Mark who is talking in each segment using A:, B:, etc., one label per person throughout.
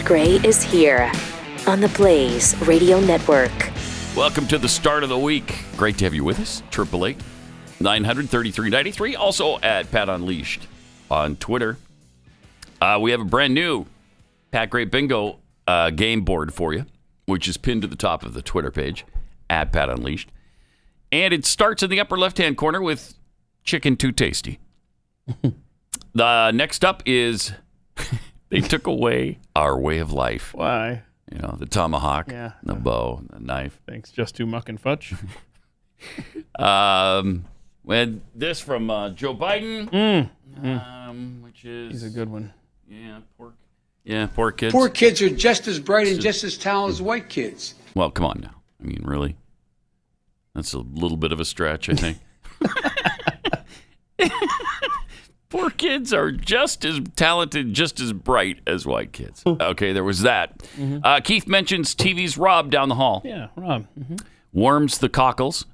A: Matt Gray is here on the Blaze Radio Network.
B: Welcome to the start of the week. Great to have you with us. 888-900-3393. Also at Pat Unleashed on Twitter. We have a brand new Pat Gray Bingo game board for you, which is pinned to the top of the Twitter page at Pat Unleashed. And it starts in the upper left-hand corner with Chicken Too Tasty. The next up is they took away our way of life.
C: Why?
B: You know, the tomahawk, the bow, the knife.
C: Thanks, just too muck and fudge.
B: We had this from Joe Biden, which is...
C: He's a good one.
B: Yeah, pork. Yeah, poor kids.
D: Poor kids are just as bright and just as talented as white kids.
B: Well, come on now. I mean, really? That's a little bit of a stretch, I think. Poor kids are just as talented, just as bright as white kids. Okay, there was that. Mm-hmm. Keith mentions TV's Rob down the hall.
C: Yeah, Rob. Mm-hmm.
B: Warms the cockles.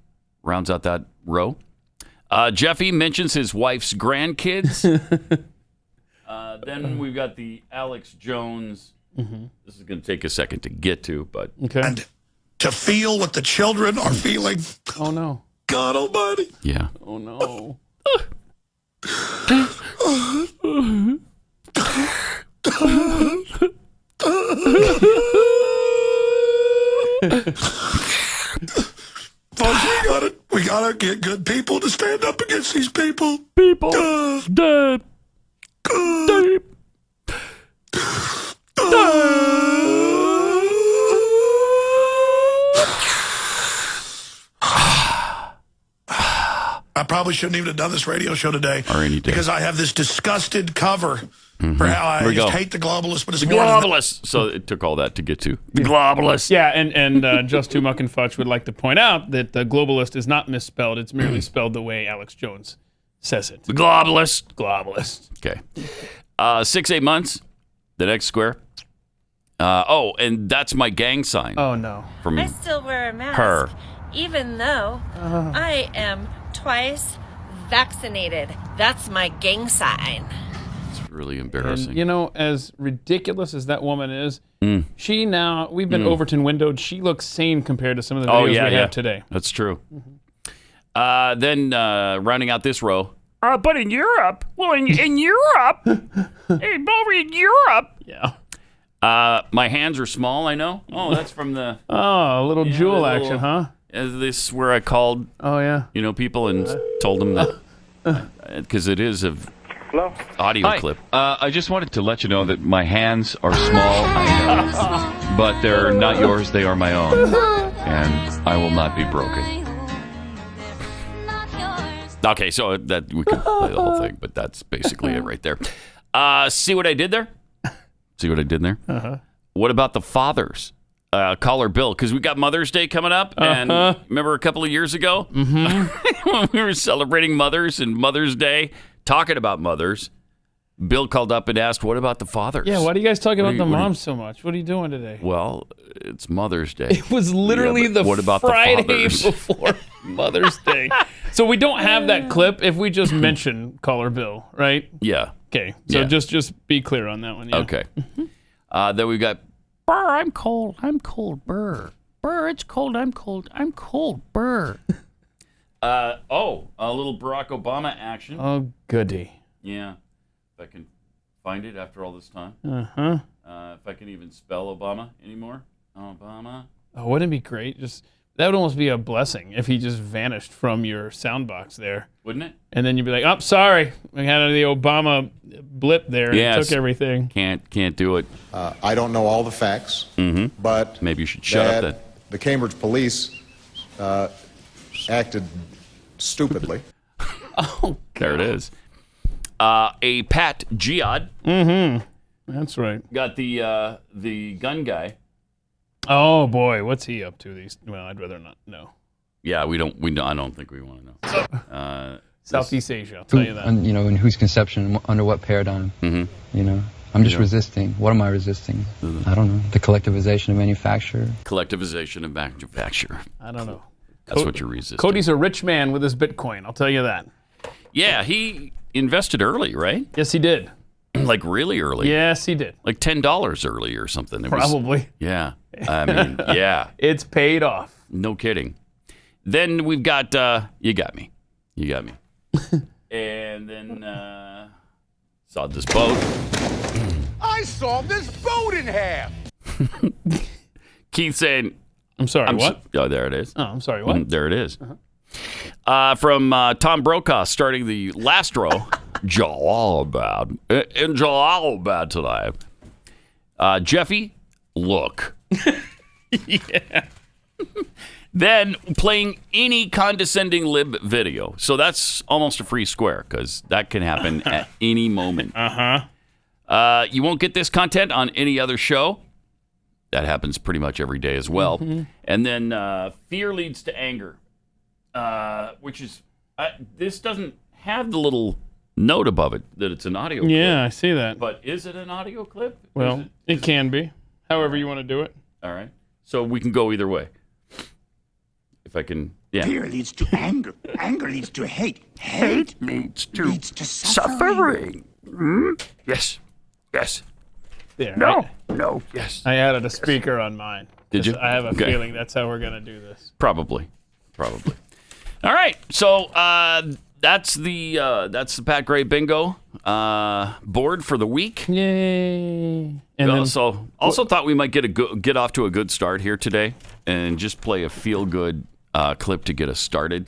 B: Rounds out that row. Jeffy mentions his wife's grandkids. Then we've got the Alex Jones. Mm-hmm. This is going to take a second to get to, but...
E: Okay. And to feel what the children are feeling.
C: Oh, no.
E: God almighty.
B: Yeah.
C: Oh, no.
E: Folks, we gotta get good people to stand up against these people.
B: People. Dead.
E: I probably shouldn't even have done this radio show today
B: or any day,
E: because I have this disgusted cover for how I just hate the globalists. But it's
B: the globalists. So it took all that to get to the globalists.
C: Yeah, and Just Too Muck and Fudge would like to point out that the globalist is not misspelled. It's merely spelled the way Alex Jones says it.
B: The globalist.
C: Globalist.
B: Okay. 6-8 months. The next square. And that's my gang sign.
C: Oh, no.
B: From
F: I still wear a mask.
B: Her.
F: Even though I am twice vaccinated. That's my gang sign.
B: It's really embarrassing.
C: And, you know, as ridiculous as that woman is, she now, we've been Overton windowed. She looks sane compared to some of the videos we have today.
B: That's true. Mm-hmm. Then rounding out this row. But in Europe, in Europe, over in Europe.
C: Yeah.
B: My hands are small, I know. Oh, that's from the...
C: Oh, a little jewel action, huh?
B: This is where I called, people and told them that, because it is a audio clip.
G: I just wanted to let you know that my hands are small, I know, but they're not yours, they are my own, and I will not be broken.
B: Okay, so that we could play the whole thing, but that's basically it right there. See what I did there? Uh-huh. What about the fathers? Caller Bill, because we got Mother's Day coming up, and remember a couple of years ago when we were celebrating mothers and Mother's Day, talking about mothers, Bill called up and asked, what about the fathers?
C: Yeah, why do you guys talk about the moms so much? What are you doing today?
B: Well, it's Mother's Day.
C: It was literally the Friday before Mother's Day. So we don't have that clip if we just mention Caller Bill, right?
B: Yeah.
C: Okay, so just be clear on that one. Yeah.
B: Okay. Then we've got, Burr, I'm cold, Burr. Burr, it's cold, I'm cold, Burr. A little Barack Obama action.
C: Oh, goody.
B: Yeah. If I can find it after all this time. If I can even spell Obama anymore. Obama.
C: Oh, wouldn't it be great? That would almost be a blessing if he just vanished from your sound box there.
B: Wouldn't it?
C: And then you'd be like, oh, sorry. We had the Obama blip there and took everything.
B: Can't do it.
H: I don't know all the facts, but
B: maybe you should shut up then.
H: The Cambridge police acted stupidly.
C: Oh,
B: there it is. A Pat Jihad.
C: That's right.
B: Got the gun guy.
C: Oh boy, what's he up to? Well, I'd rather not know.
B: Yeah, we don't. I don't think we want to know.
C: Southeast Asia, I'll tell you that.
I: In whose conception, under what paradigm? I'm just resisting. What am I resisting? I don't know. The collectivization of manufacture.
C: I don't know.
B: That's what you're resisting.
C: Cody's a rich man with his Bitcoin. I'll tell you that.
B: Yeah, he invested early, right?
C: Yes, he did.
B: like really early.
C: Yes, he did.
B: Like $10 early or something. It was-
C: Probably.
B: yeah. I mean, yeah.
C: It's paid off.
B: No kidding. Then we've got, you got me. And then, saw this boat.
J: I saw this boat in half.
B: Keith saying,
C: I'm sorry, what?
B: Oh, there it is.
C: Oh, I'm sorry, what?
B: There it is. From Tom Brokaw, starting the last row. Jalabad. In Jalabad today. Jeffy, look.
C: Yeah.
B: Then playing any condescending lib video. So that's almost a free square because that can happen at any moment. You won't get this content on any other show. That happens pretty much every day as well. And then fear leads to anger, which is, this doesn't have the little note above it that it's an audio clip.
C: Yeah, I see that.
B: But is it an audio clip?
C: Well, it can be. However you want to do it.
B: All right. So we can go either way. If I can, yeah.
J: Fear leads to anger. Anger leads to hate. Hate
B: leads to
J: suffering.
B: Yes. Yes.
C: There.
B: No. Yes.
C: I added a speaker on mine.
B: Did you?
C: I have a
B: Okay.
C: feeling that's how we're going to do this.
B: Probably. All right. So that's the Pat Gray bingo board for the week.
C: Yay.
B: We
C: And then,
B: also thought we might get off to a good start here today and just play a feel good clip to get us started.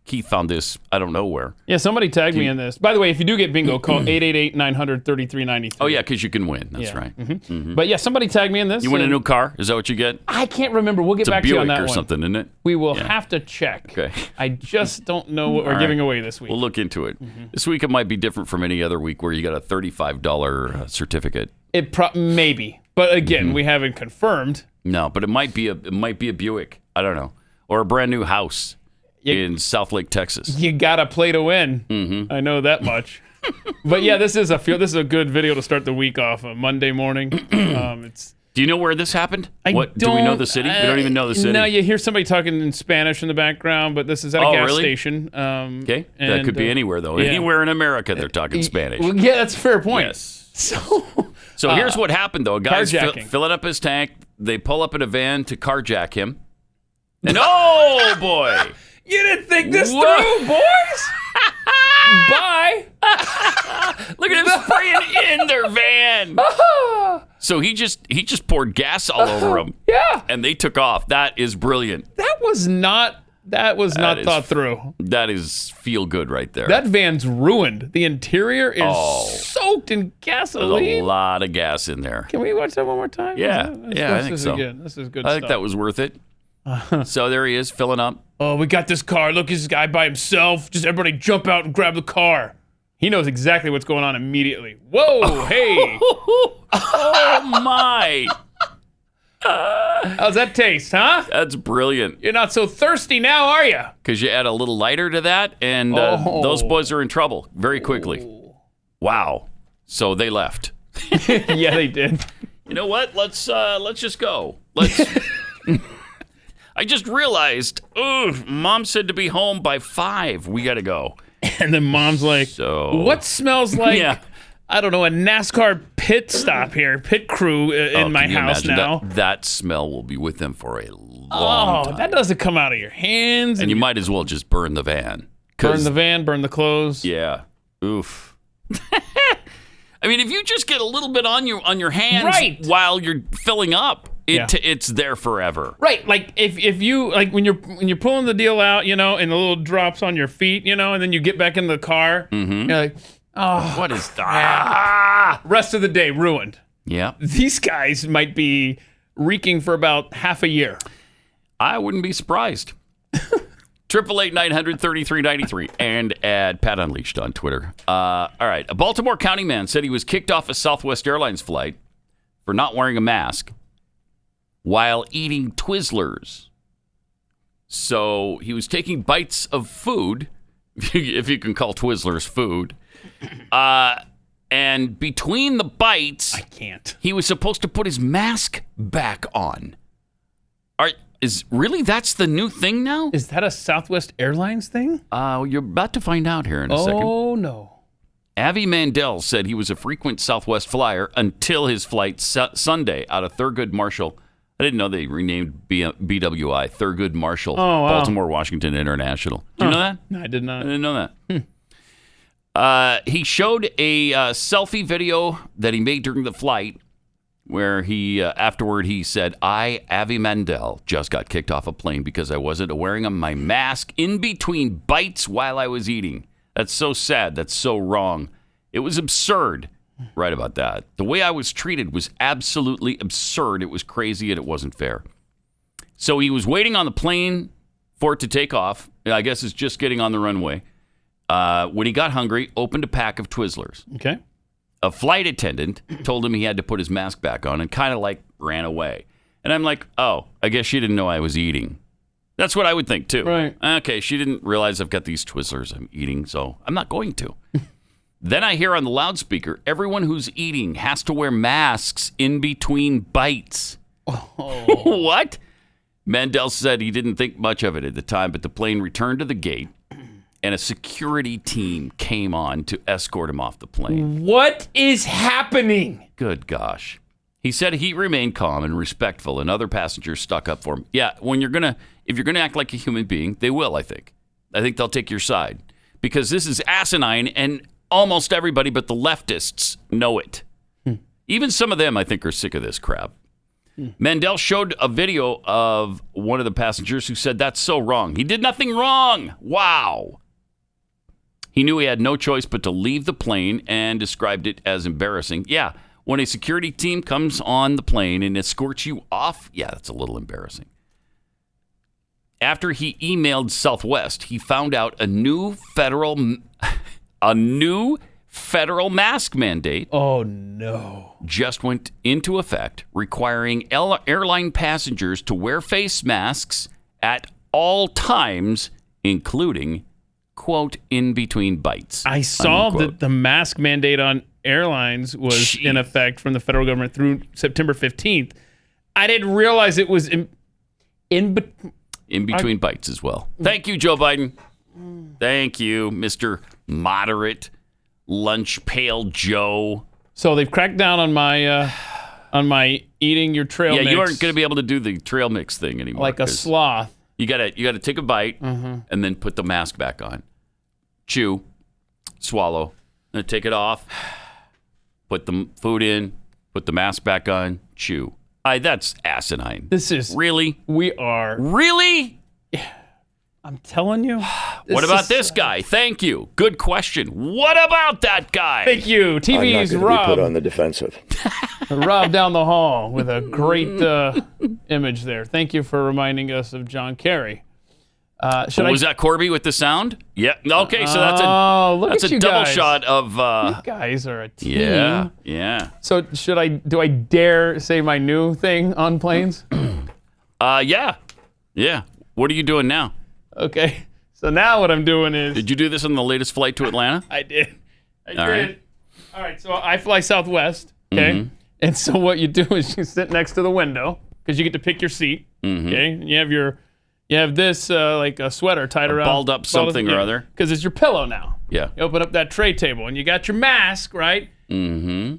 B: Keith found this, I don't know where.
C: yeah, somebody tagged me in this. By the way, if you do get bingo, call 888-900-3393.
B: Oh yeah, because you can win. That's
C: Yeah.
B: right.
C: But yeah, somebody tagged me in this.
B: You win a
C: and
B: new car? Is that what you get?
C: I can't remember. We'll get
B: It's a
C: back to you on
B: Buick
C: that
B: or
C: one.
B: something, isn't it?
C: We will
B: Yeah.
C: have to check.
B: Okay.
C: I just don't know what we're
B: All
C: giving
B: right.
C: away this week.
B: We'll look into it. This week it might be different from any other week where you got a $35 certificate.
C: Maybe, but again, we haven't confirmed.
B: No, but it might be a Buick. I don't know, or a brand new house in South Lake, Texas.
C: You gotta play to win. I know that much. But yeah, this is a good video to start the week off. A Monday morning.
B: Do you know where this happened?
C: Do
B: we know the city? We don't even know the city.
C: No, you hear somebody talking in Spanish in the background, but this is at a gas
B: really?
C: station.
B: Okay, that
C: and,
B: could be anywhere though.
C: yeah.
B: Anywhere in America, they're talking Spanish.
C: Well, yeah, that's a fair point.
B: Yes.
C: So
B: here's what happened though. A guy's
C: carjacking.
B: filling up his tank. They pull up in a van to carjack him. And oh boy!
C: you didn't think this
B: Whoa.
C: through, boys? Bye.
B: Look at him spraying in their van. So he just poured gas all over them.
C: Yeah.
B: And they took off. That is brilliant.
C: That was not thought through.
B: That is feel good right there.
C: That van's ruined. The interior is soaked in
B: There's a
C: gasoline.
B: lot of gas in there.
C: Can we watch that one more time?
B: Yeah.
C: Let's
B: I think
C: this
B: so.
C: Again. This is good
B: I
C: stuff.
B: think that was worth it. So there he is, filling up.
C: Oh, we got this car. Look, this guy by himself. Just everybody jump out and grab the car. He knows exactly what's going on immediately. Whoa, hey.
B: Oh, my.
C: How's that taste, huh?
B: That's brilliant.
C: You're not so thirsty now, are you?
B: Because you add a little lighter to that, and those boys are in trouble very quickly. Wow. So they left.
C: Yeah, they did.
B: You know what? Let's just go. Let's. I just realized. Mom said to be home by 5. We gotta go.
C: And then mom's like, what smells like,
B: Yeah.
C: I don't know, a NASCAR pit stop here, pit crew in my
B: Can you
C: house
B: imagine
C: now.
B: that smell will be with them for a long time.
C: That doesn't come out of your hands.
B: And you might as well just burn the van.
C: Burn the van, burn the clothes.
B: Yeah. Oof. I mean, if you just get a little bit on your hands
C: Right.
B: while you're filling up, it's there forever.
C: Right, like if you like when you're pulling the deal out, and the little drops on your feet, and then you get back in the car, you're like, oh,
B: What is that?
C: rest of the day ruined.
B: Yeah.
C: These guys might be reeking for about half a year.
B: I wouldn't be surprised. 888-900-3393 and at Pat Unleashed on Twitter. All right. A Baltimore County man said he was kicked off a Southwest Airlines flight for not wearing a mask while eating Twizzlers. So he was taking bites of food, if you can call Twizzlers food, and between the bites,
C: I can't.
B: he was supposed to put his mask back on. That's the new thing now?
C: Is that a Southwest Airlines thing?
B: You're about to find out here in a second.
C: Oh, no.
B: Avi Mandel said he was a frequent Southwest flyer until his flight Sunday out of Thurgood Marshall. I didn't know they renamed BWI, Thurgood Marshall, Baltimore Washington International. Did you know that?
C: No, I did not.
B: I didn't know that. He showed a selfie video that he made during the flight where he afterward he said, I, Avi Mandel, just got kicked off a plane because I wasn't wearing my mask in between bites while I was eating. That's so sad. That's so wrong. It was absurd. Right about that. The way I was treated was absolutely absurd. It was crazy and it wasn't fair. So he was waiting on the plane for it to take off. I guess it's just getting on the runway. When he got hungry, opened a pack of Twizzlers.
C: Okay.
B: A flight attendant told him he had to put his mask back on and kind of like ran away. And I'm like, oh, I guess she didn't know I was eating. That's what I would think too.
C: Right.
B: Okay, she didn't realize I've got these Twizzlers I'm eating, so I'm not going to. Then I hear on the loudspeaker, everyone who's eating has to wear masks in between bites. Oh. What? Mandel said he didn't think much of it at the time, but the plane returned to the gate and a security team came on to escort him off the plane.
C: What is happening?
B: Good gosh. He said he remained calm and respectful, and other passengers stuck up for him. Yeah, if you're gonna act like a human being, they will, I think. I think they'll take your side. Because this is asinine, and almost everybody but the leftists know it. Even some of them, I think, are sick of this crap. Mandel showed a video of one of the passengers who said, that's so wrong. He did nothing wrong. Wow. He knew he had no choice but to leave the plane and described it as embarrassing. Yeah, when a security team comes on the plane and escorts you off, yeah, that's a little embarrassing. After he emailed Southwest, he found out a new federal mask mandate.
C: Oh, no.
B: Just went into effect, requiring airline passengers to wear face masks at all times, including, quote, in between bites.
C: I saw
B: unquote.
C: that the mask mandate on airlines was in effect from the federal government through September 15th. I didn't realize it was in
B: between bites as well. Thank you, Joe Biden. Thank you, Mr. Moderate Lunch Pail Joe.
C: So they've cracked down on my eating your trail mix.
B: Yeah, you aren't going to be able to do the trail mix thing anymore.
C: Like a sloth.
B: You gotta take a bite and then put the mask back on. Chew, swallow, then take it off. Put the food in, put the mask back on, chew. That's asinine.
C: This is
B: really.
C: We are
B: really.
C: I'm telling you.
B: What about this guy? Thank you. Good question. What about that guy?
C: Thank you. TV's Rob.
K: Be put on the defensive.
C: Rob down the hall with a great image there. Thank you for reminding us of John Kerry.
B: Was that Corby with the sound? Yeah. Okay, so that's a double
C: guys.
B: shot of.
C: You guys are a team.
B: Yeah.
C: So do I dare say my new thing on planes?
B: Yeah. What are you doing now?
C: Okay. So now what I'm doing is.
B: Did you do this on the latest flight to Atlanta?
C: I did.
B: Right.
C: All right. So I fly Southwest. Okay. And so what you do is you sit next to the window because you get to pick your seat. Okay. And you have this like a sweater tied around.
B: Balled up something or other.
C: Because it's your pillow now.
B: Yeah.
C: You open up that tray table and you got your mask, right?
B: Mm-hmm.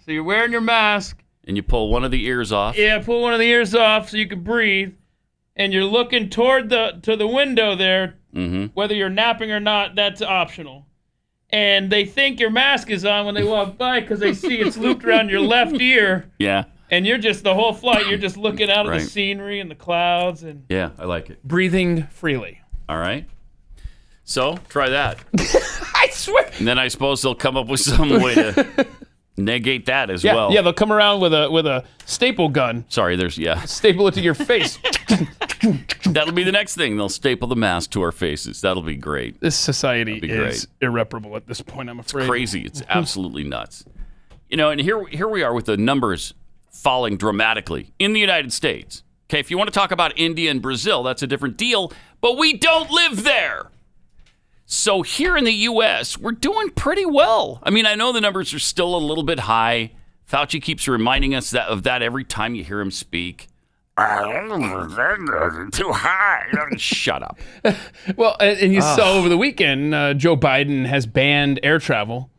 C: So you're wearing your mask.
B: And you pull one of the ears off.
C: Yeah, pull one of the ears off so you can breathe. And you're looking toward the window there. Whether you're napping or not, that's optional. And they think your mask is on when they walk by because they see it's looped around your left ear.
B: Yeah.
C: And you're just, the whole flight, you're just looking out at the scenery and the clouds. And
B: yeah, I like it.
C: Breathing freely.
B: All right. So, try that.
C: I swear.
B: And then I suppose they'll come up with some way to negate that as well.
C: Yeah, they'll come around with a staple gun.
B: Sorry,
C: Staple it to your face.
B: That'll be the next thing. They'll staple the mask to our faces. That'll be great.
C: This society is irreparable at this point, I'm afraid.
B: It's crazy. It's absolutely nuts. And here we are with the numbers falling dramatically in the United States. Okay, if you want to talk about India and Brazil, that's a different deal, but we don't live there. So here in the U.S., we're doing pretty well. I mean, I know the numbers are still a little bit high. Fauci keeps reminding us of that every time you hear him speak. Too high. Shut up.
C: Well, and you saw over the weekend, Joe Biden has banned air travel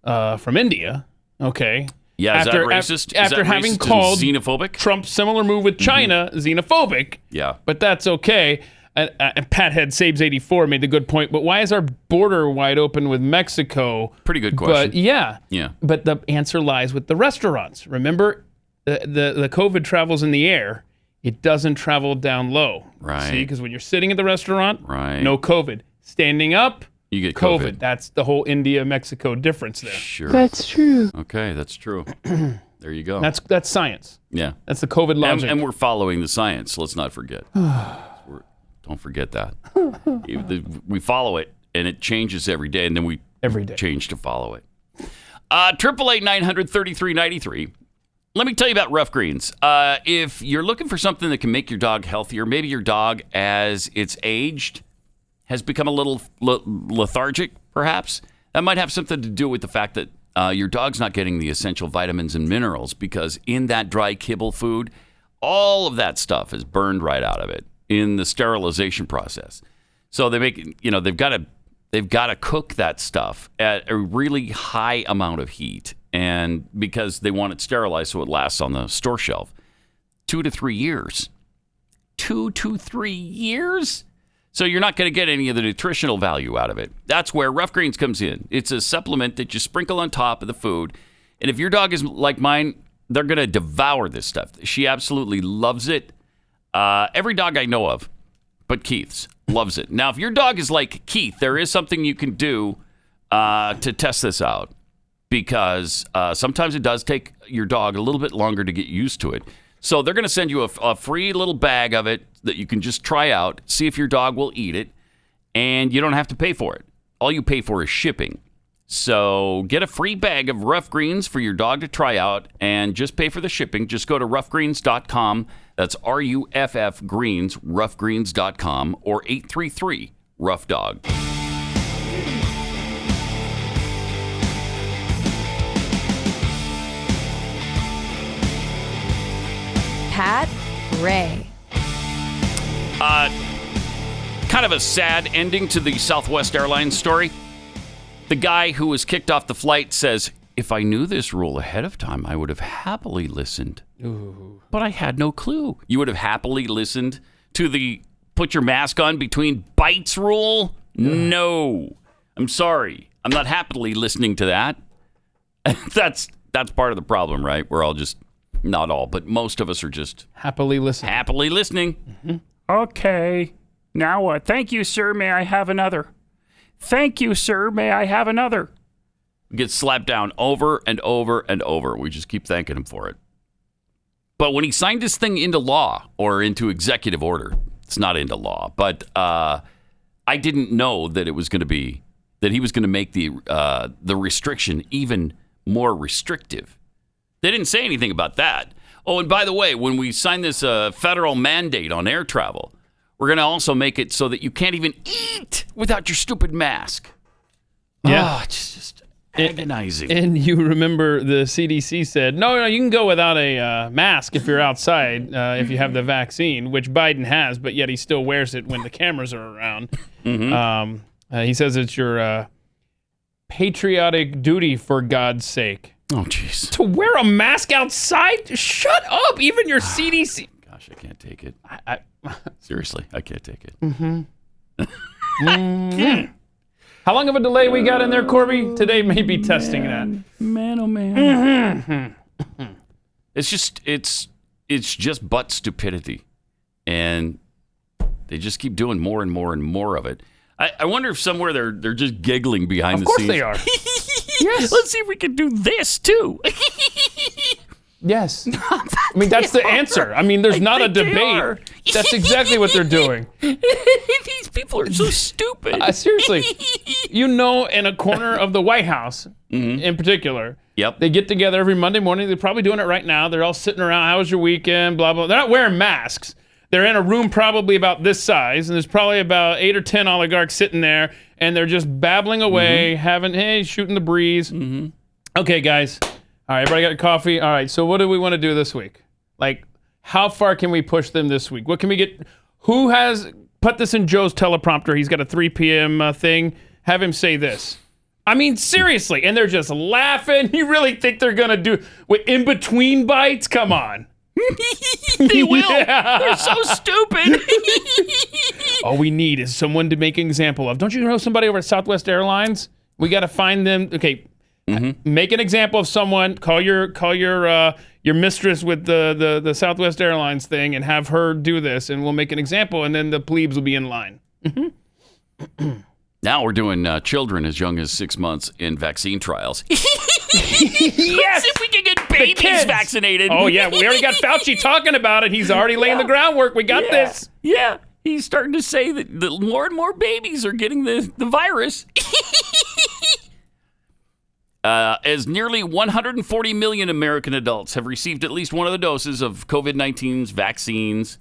C: from India. Okay.
B: Yeah, is that racist?
C: After having called
B: xenophobic?
C: Trump's similar move with China xenophobic.
B: Yeah.
C: But that's okay. And Pathead Sabes84 made the good point, but why is our border wide open with Mexico?
B: Pretty good question.
C: But yeah.
B: Yeah.
C: But the answer lies with the restaurants. Remember, the COVID travels in the air. It doesn't travel down low.
B: Right.
C: See, because when you're sitting at the restaurant,
B: right,
C: no COVID. Standing up,
B: you get
C: COVID. That's the whole India-Mexico difference there.
B: Sure.
C: That's true.
B: Okay, that's true. There you go.
C: That's science.
B: Yeah.
C: That's the COVID logic.
B: And we're following the science. Let's not forget. Don't forget that. We follow it, and it changes every day, and then we change to follow it. 888-900-3393. Let me tell you about Rough Greens. If you're looking for something that can make your dog healthier, maybe your dog, as it's aged, has become a little lethargic, perhaps. That might have something to do with the fact that your dog's not getting the essential vitamins and minerals, because in that dry kibble food, all of that stuff is burned right out of it in the sterilization process. So they make, they've got to cook that stuff at a really high amount of heat, and because they want it sterilized so it lasts on the store shelf 2 to 3 years. 2 to 3 years? So you're not going to get any of the nutritional value out of it. That's where Rough Greens comes in. It's a supplement that you sprinkle on top of the food. And if your dog is like mine, they're going to devour this stuff. She absolutely loves it. Every dog I know of, but Keith's, loves it. Now, if your dog is like Keith, there is something you can do to test this out, because sometimes it does take your dog a little bit longer to get used to it. So they're going to send you a free little bag of it that you can just try out, see if your dog will eat it, and you don't have to pay for it. All you pay for is shipping. So get a free bag of Rough Greens for your dog to try out, and just pay for the shipping. Just go to roughgreens.com. That's RUFF Greens, roughgreens.com, or 833-ROUGH-DOG.
K: Pat Gray.
B: Kind of a sad ending to the Southwest Airlines story. The guy who was kicked off the flight says, "If I knew this rule ahead of time, I would have happily listened. Ooh. But I had no clue." You would have happily listened to the put your mask on between bites rule? No. I'm sorry. I'm not happily listening to that. That's part of the problem, right? We're all just, not all, but most of us are just
C: happily listening.
B: Happily listening. Mm-hmm. Okay. Now what? Thank you, sir. May I have another? Thank you, sir. May I have another? We get slapped down over and over and over. We just keep thanking him for it. But when he signed this thing into law, or into executive order, it's not into law, but I didn't know that it was going to be, that he was going to make the restriction even more restrictive. They didn't say anything about that. Oh, and by the way, when we sign this federal mandate on air travel, we're going to also make it so that you can't even eat without your stupid mask.
C: Yeah.
B: Oh, it's just agonizing.
C: And you remember the CDC said, no, you can go without a mask if you're outside, if you have the vaccine, which Biden has, but yet he still wears it when the cameras are around. Mm-hmm. He says it's your patriotic duty, for God's sake.
B: Oh, jeez.
C: To wear a mask outside? Shut up. Even your CDC.
B: Gosh, I can't take it. Seriously, I can't take it.
C: Mm-hmm. Mm-hmm. How long of a delay we got in there, Corby? Today may be testing that.
B: Man, oh man. Mm-hmm. It's just butt stupidity. And they just keep doing more and more and more of it. I wonder if somewhere they're just giggling behind the scenes.
C: Of course they are. Yes.
B: Let's see if we can do this too.
C: Yes. I mean, that's the answer. I mean, there's not a debate. That's exactly what they're doing.
B: These people are so stupid.
C: Seriously. In a corner of the White House, in particular,
B: yep,
C: they get together every Monday morning. They're probably doing it right now. They're all sitting around. How was your weekend? Blah, blah. They're not wearing masks. They're in a room probably about this size, and there's probably about 8 or 10 oligarchs sitting there, and they're just babbling away, shooting the breeze. Mm-hmm. Okay, guys. All right, everybody got coffee? All right, so what do we want to do this week? Like, how far can we push them this week? What can we get? Who has put this in Joe's teleprompter? He's got a 3 p.m. Thing. Have him say this. I mean, seriously. And they're just laughing. You really think they're going to do in between bites? Come on.
B: They will. Yeah. They're so stupid.
C: All we need is someone to make an example of. Don't you know somebody over at Southwest Airlines? We got to find them. Okay, make an example of someone. Call your mistress with the Southwest Airlines thing and have her do this, and we'll make an example, and then the plebes will be in line.
B: Now we're doing children as young as 6 months in vaccine trials.
C: Yes!
B: If we can get babies vaccinated.
C: Oh, yeah. We already got Fauci talking about it. He's already laying the groundwork. We got this.
B: Yeah. He's starting to say that more and more babies are getting the virus. As nearly 140 million American adults have received at least one of the doses of COVID-19's vaccines,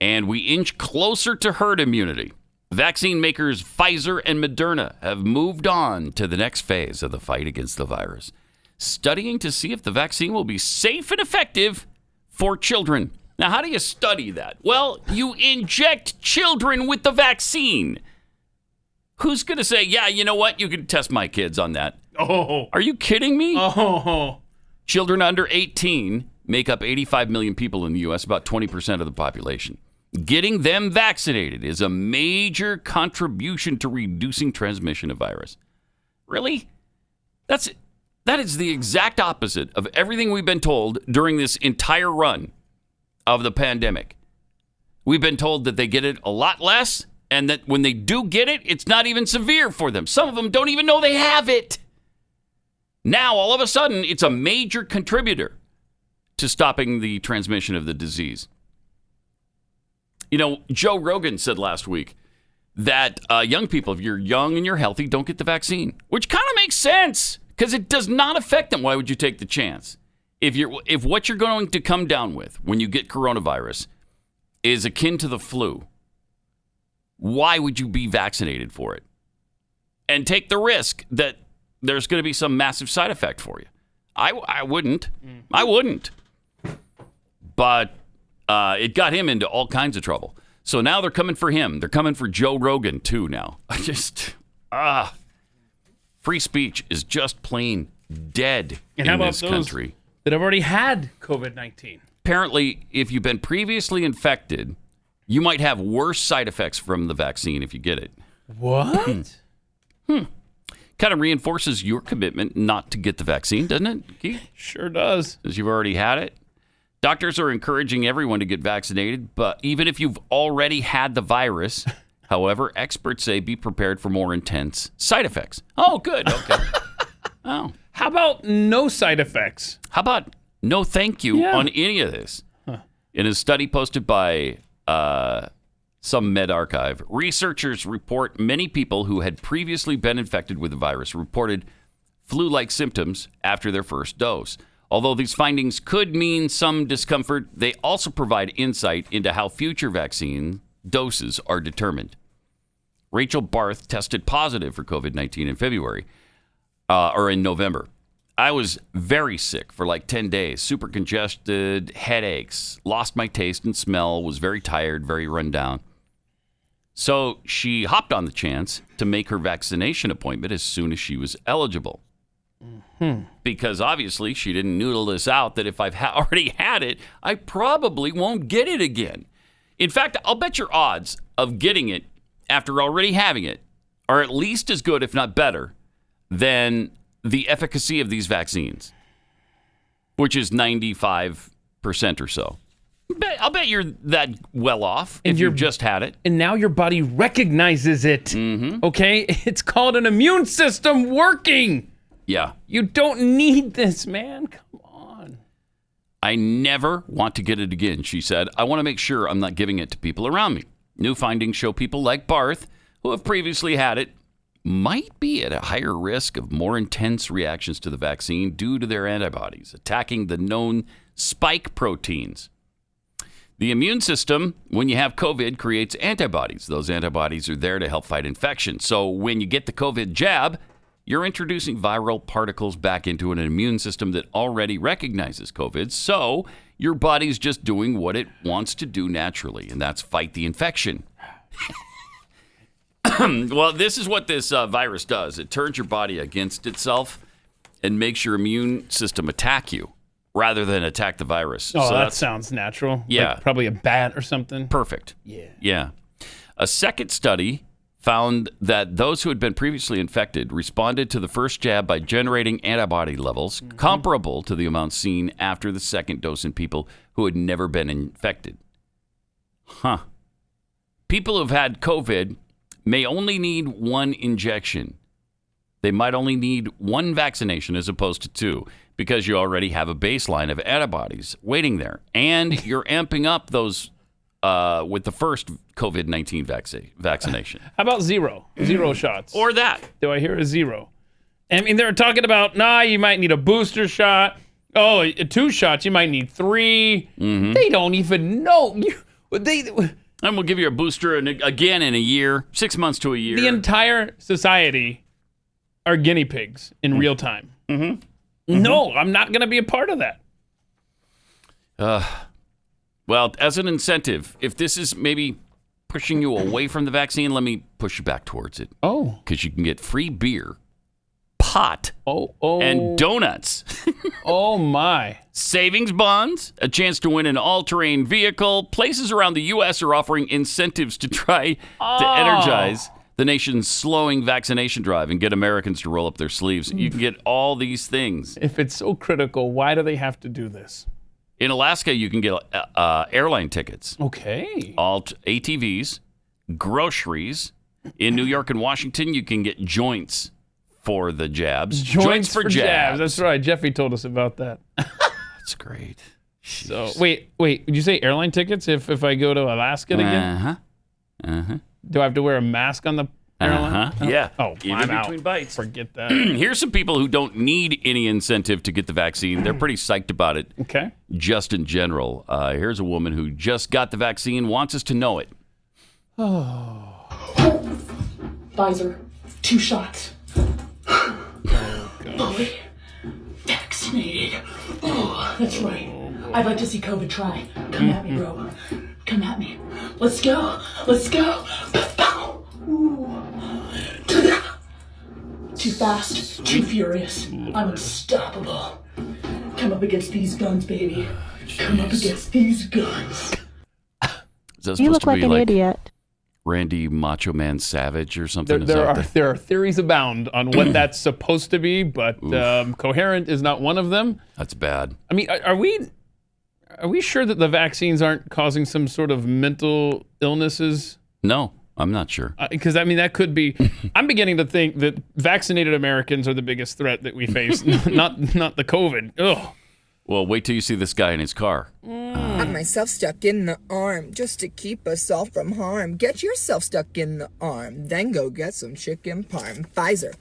B: and we inch closer to herd immunity. Vaccine makers Pfizer and Moderna have moved on to the next phase of the fight against the virus, studying to see if the vaccine will be safe and effective for children. Now, how do you study that? Well, you inject children with the vaccine. Who's going to say, yeah, you know what? You can test my kids on that.
C: Oh.
B: Are you kidding me?
C: Oh.
B: Children under 18 make up 85 million people in the U.S., about 20% of the population. Getting them vaccinated is a major contribution to reducing transmission of virus. Really? That is the exact opposite of everything we've been told during this entire run of the pandemic. We've been told that they get it a lot less, and that when they do get it, it's not even severe for them. Some of them don't even know they have it. Now, all of a sudden, it's a major contributor to stopping the transmission of the disease. You know, Joe Rogan said last week that young people, if you're young and you're healthy, don't get the vaccine, which kind of makes sense because it does not affect them. Why would you take the chance? If what you're going to come down with when you get coronavirus is akin to the flu, why would you be vaccinated for it and take the risk that there's going to be some massive side effect for you? I wouldn't. I wouldn't. But it got him into all kinds of trouble. So now they're coming for him. They're coming for Joe Rogan, too, now. Free speech is just plain dead in this country.
C: That have already had COVID-19.
B: Apparently, if you've been previously infected, you might have worse side effects from the vaccine if you get it.
C: What?
B: Kind of reinforces your commitment not to get the vaccine, doesn't it, Keith?
C: Sure does.
B: Because you've already had it. Doctors are encouraging everyone to get vaccinated, but even if you've already had the virus, however, experts say be prepared for more intense side effects. Oh, good. Okay. Oh.
C: How about no side effects?
B: How about no thank you on any of this? Huh. In a study posted by some med archive, researchers report many people who had previously been infected with the virus reported flu-like symptoms after their first dose. Although these findings could mean some discomfort, they also provide insight into how future vaccine doses are determined. Rachel Barth tested positive for COVID-19 in February, or in November. I was very sick for like 10 days, super congested, headaches, lost my taste and smell, was very tired, very run down. So she hopped on the chance to make her vaccination appointment as soon as she was eligible. Because obviously she didn't noodle this out that if I've already had it, I probably won't get it again. In fact, I'll bet your odds of getting it after already having it are at least as good, if not better, than the efficacy of these vaccines, which is 95% or so. I'll bet you're that well off if you've just had it.
C: And now your body recognizes it. Mm-hmm. Okay? It's called an immune system working.
B: Yeah.
C: You don't need this, man. Come on.
B: I never want to get it again, she said. I want to make sure I'm not giving it to people around me. New findings show people like Barth, who have previously had it, might be at a higher risk of more intense reactions to the vaccine due to their antibodies attacking the known spike proteins. The immune system, when you have COVID, creates antibodies. Those antibodies are there to help fight infection. So when you get the COVID jab, you're introducing viral particles back into an immune system that already recognizes COVID. So your body's just doing what it wants to do naturally, and that's fight the infection. Well, this is what this virus does. It turns your body against itself and makes your immune system attack you rather than attack the virus.
C: Oh, so that sounds natural.
B: Yeah.
C: Like probably a bat or something.
B: Perfect.
C: Yeah.
B: Yeah. A second study found that those who had been previously infected responded to the first jab by generating antibody levels comparable to the amounts seen after the second dose in people who had never been infected. Huh. People who've had COVID may only need one injection. They might only need one vaccination as opposed to two because you already have a baseline of antibodies waiting there. And you're amping up those with the first COVID-19 vaccination.
C: How about zero shots?
B: Or that.
C: Do I hear a zero? I mean, they're talking about, you might need a booster shot. Oh, 2 shots, you might need 3.
B: Mm-hmm.
C: They don't even know.
B: And we'll give you a booster again in a year, 6 months to a year.
C: The entire society are guinea pigs in real time.
B: Mm-hmm.
C: No, I'm not going to be a part of that.
B: Well, as an incentive, if this is maybe pushing you away from the vaccine, let me push you back towards it.
C: Oh.
B: Because you can get free beer, pot,
C: oh.
B: and donuts.
C: Oh, my.
B: Savings bonds, a chance to win an all-terrain vehicle. Places around the U.S. are offering incentives to try to energize the nation's slowing vaccination drive and get Americans to roll up their sleeves. You can get all these things.
C: If it's so critical, why do they have to do this?
B: In Alaska, you can get airline tickets.
C: Okay.
B: All ATVs, groceries. In New York and Washington, you can get joints for the jabs.
C: Joints for jabs. That's right. Jeffy told us about that.
B: That's great.
C: So wait. Did you say airline tickets if I go to Alaska again? Do I have to wear a mask on the airline?
B: Yeah.
C: Oh,
B: even
C: I'm
B: between
C: out.
B: bites.
C: Forget that.
B: Here's some people who don't need any incentive to get the vaccine. They're pretty psyched about it.
C: Okay.
B: Just in general. Here's a woman who just got the vaccine, wants us to know it.
L: Oh. Pfizer, 2 shots. Fully vaccinated. Oh, that's right. I'd like to see COVID try. Come at me, bro. Come at me. Let's go. Let's go. Ooh. Too fast, too furious. I'm unstoppable. Come up against these guns, baby. Come up against these guns.
K: You look like an idiot.
B: Randy Macho Man Savage or something?
C: There are theories abound on what that's supposed to be, but coherent is not one of them.
B: That's bad.
C: I mean, are we sure that the vaccines aren't causing some sort of mental illnesses?
B: No, I'm not sure.
C: Because, that could be... I'm beginning to think that vaccinated Americans are the biggest threat that we face, not the COVID. Ugh.
B: Well, wait till you see this guy in his car.
M: Got myself stuck in the arm just to keep us all from harm. Get yourself stuck in the arm, then go get some chicken parm. Pfizer,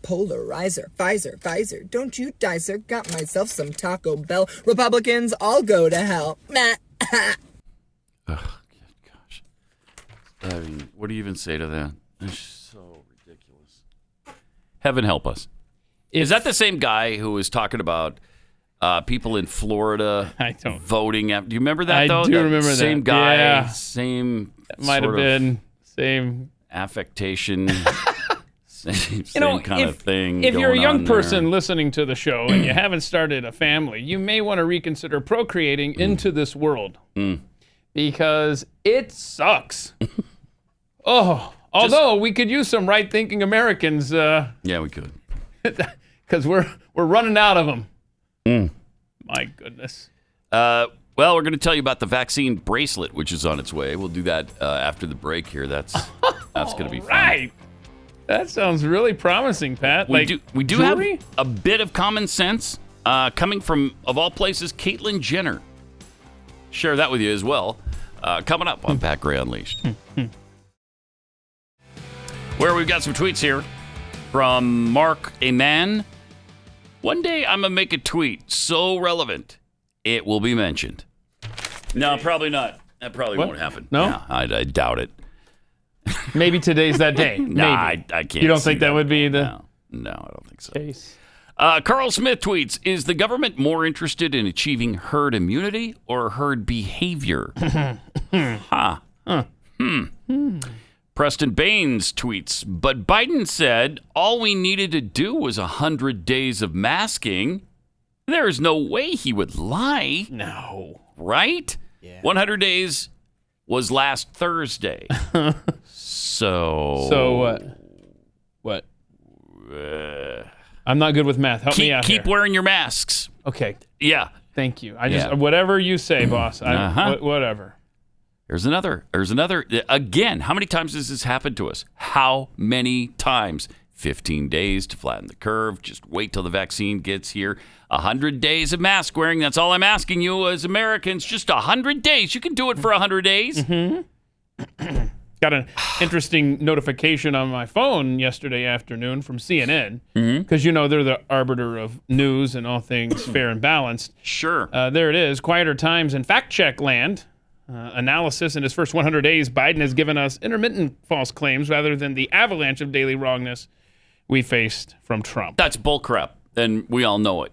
M: polarizer. Pfizer, don't you die, sir. Got myself some Taco Bell. Republicans all go to hell.
B: Oh, gosh. I mean, what do you even say to that? It's so ridiculous. Heaven help us. Is that the same guy who was talking about people in Florida voting? Do you remember that, though?
C: I do remember that.
B: Same guy,
C: yeah.
B: Same
C: might have been. Same
B: affectation, same kind of thing.
C: If you're a young person
B: there.
C: listening to the show and you haven't started a family, you may want to reconsider procreating into this world because it sucks. Although we could use some right-thinking Americans.
B: Yeah, we could.
C: Because we're running out of them. My goodness.
B: Well, we're going to tell you about the vaccine bracelet, which is on its way. We'll do that after the break here. That's going to be fun.
C: Right. That sounds really promising, Pat.
B: We do have a bit of common sense coming from, of all places, Caitlyn Jenner. Share that with you as well. Coming up on Pat Gray Unleashed. Where we've got some tweets here from Mark Aman. One day I'm going to make a tweet so relevant, it will be mentioned. No, probably not. That probably won't happen.
C: No?
B: Yeah, I doubt it.
C: Maybe today's that day.
B: No,
C: Maybe.
B: I can't.
C: You don't think that would be the
B: No, I don't think so.
C: case?
B: Carl Smith tweets, is the government more interested in achieving herd immunity or herd behavior? Preston Baines tweets, but Biden said all we needed to do was 100 days of masking. There is no way he would lie.
C: No.
B: Right? Yeah. 100 days was last Thursday.
C: So what? I'm not good with math. Help me out
B: Keep
C: here.
B: wearing your masks.
C: Okay.
B: Yeah.
C: Thank you. Whatever you say, boss. Whatever.
B: There's another. Again, how many times has this happened to us? How many times? 15 days to flatten the curve. Just wait till the vaccine gets here. 100 days of mask wearing. That's all I'm asking you as Americans. Just 100 days. You can do it for 100 days.
C: Mm-hmm. Got an interesting notification on my phone yesterday afternoon from CNN because they're the arbiter of news and all things fair and balanced.
B: Sure.
C: There it is. Quieter times in fact check land. Analysis in his first 100 days, Biden has given us intermittent false claims rather than the avalanche of daily wrongness we faced from Trump.
B: That's bullcrap, and we all know it.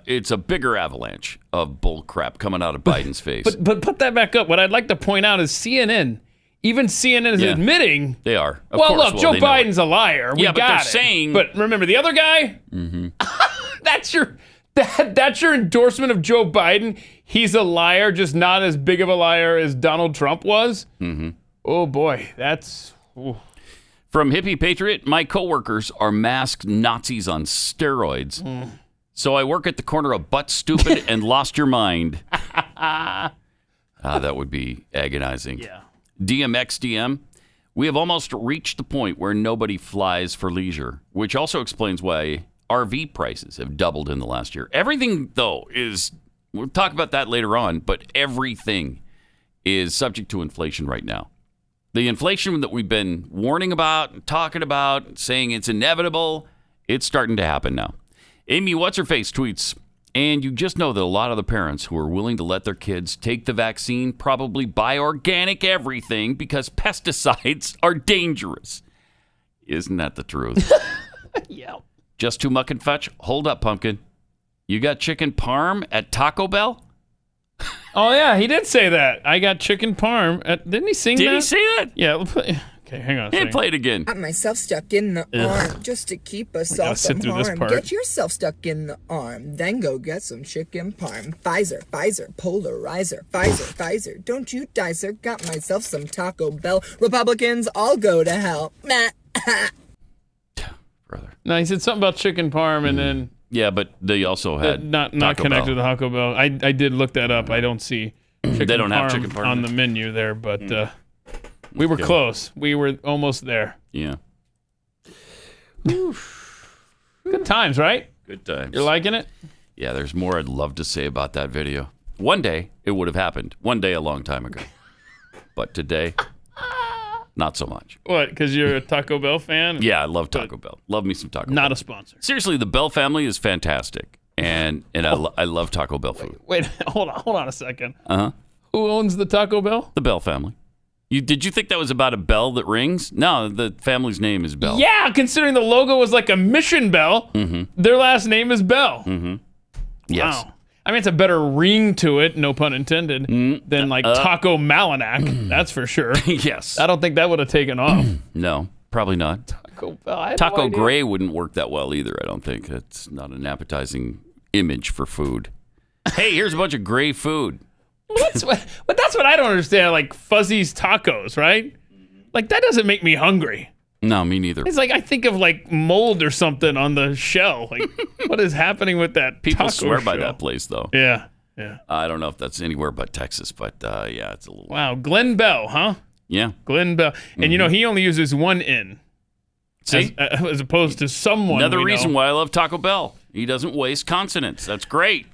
B: It's a bigger avalanche of bullcrap coming out of Biden's face.
C: But put that back up. What I'd like to point out is CNN. Even CNN is admitting
B: they are.
C: Look, Joe Biden's a liar. We
B: but
C: got
B: they're
C: it.
B: saying.
C: But remember the other guy?
B: Mm-hmm.
C: That's your endorsement of Joe Biden. He's a liar, just not as big of a liar as Donald Trump was.
B: Mm-hmm.
C: Oh boy, that's. Ooh.
B: From Hippie Patriot, my coworkers are masked Nazis on steroids. So I work at the corner of Butt Stupid and Lost Your Mind. That would be agonizing.
C: Yeah.
B: DMXDM, we have almost reached the point where nobody flies for leisure, which also explains why RV prices have doubled in the last year. Everything, though, we'll talk about that later on, but everything is subject to inflation right now. The inflation that we've been warning about, talking about, saying it's inevitable, it's starting to happen now. Amy What's-Her-Face tweets, and you just know that a lot of the parents who are willing to let their kids take the vaccine probably buy organic everything because pesticides are dangerous. Isn't that the truth?
C: Yeah.
B: Just too muck and fetch? Hold up, Pumpkin. You got chicken parm at Taco Bell?
C: Oh, yeah, he did say that. I got chicken parm. Didn't he sing that?
B: Did he say that?
C: Yeah. Okay, hang on a second.
B: Play it again.
M: Got myself stuck in the arm just to keep us off from harm. Get yourself stuck in the arm, then go get some chicken parm. Pfizer, polarizer, Pfizer. Don't you die, sir. Got myself some Taco Bell. Republicans all go to hell.
B: Brother.
C: No, he said something about chicken parm and then...
B: Yeah, but they also had
C: not connected to the Taco Bell. I did look that up. I don't see chicken
B: they don't have chicken parm
C: on the menu there, but we were close. We were almost there.
B: Yeah.
C: Good times, right?
B: Good times.
C: You're liking it?
B: Yeah, there's more I'd love to say about that video. One day, it would have happened. One day a long time ago. But today, not so much.
C: What, because you're a Taco Bell fan?
B: Yeah, I love Taco Bell. Love me some Taco Bell.
C: Not a sponsor.
B: Seriously, the Bell family is fantastic. And I love Taco Bell food.
C: Wait, hold on a second.
B: Uh-huh.
C: Who owns the Taco Bell?
B: The Bell family. Did you think that was about a bell that rings? No, the family's name is Bell.
C: Yeah, considering the logo was like a mission bell, their last name is Bell.
B: Mm-hmm. Yes.
C: Wow. I mean, it's a better ring to it, no pun intended, than like Taco Malinac. That's for sure.
B: Yes.
C: I don't think that would have taken off.
B: No, probably not.
C: Taco Bell. I had
B: Taco
C: no idea.
B: Gray wouldn't work that well either, I don't think. It's not an appetizing image for food. Hey, here's a bunch of gray food.
C: But that's what I don't understand. Like Fuzzy's Tacos, right? Like that doesn't make me hungry.
B: No, me neither.
C: It's like I think of like mold or something on the shell. Like what is happening with that
B: People
C: taco
B: swear by
C: shell?
B: that place, though.
C: Yeah.
B: I don't know if that's anywhere but Texas, but yeah, it's a little.
C: Wow, Glenn Bell, huh?
B: Yeah,
C: Glenn Bell, and he only uses one N.
B: See,
C: as opposed to someone.
B: Another reason why I love Taco Bell. He doesn't waste consonants. That's great.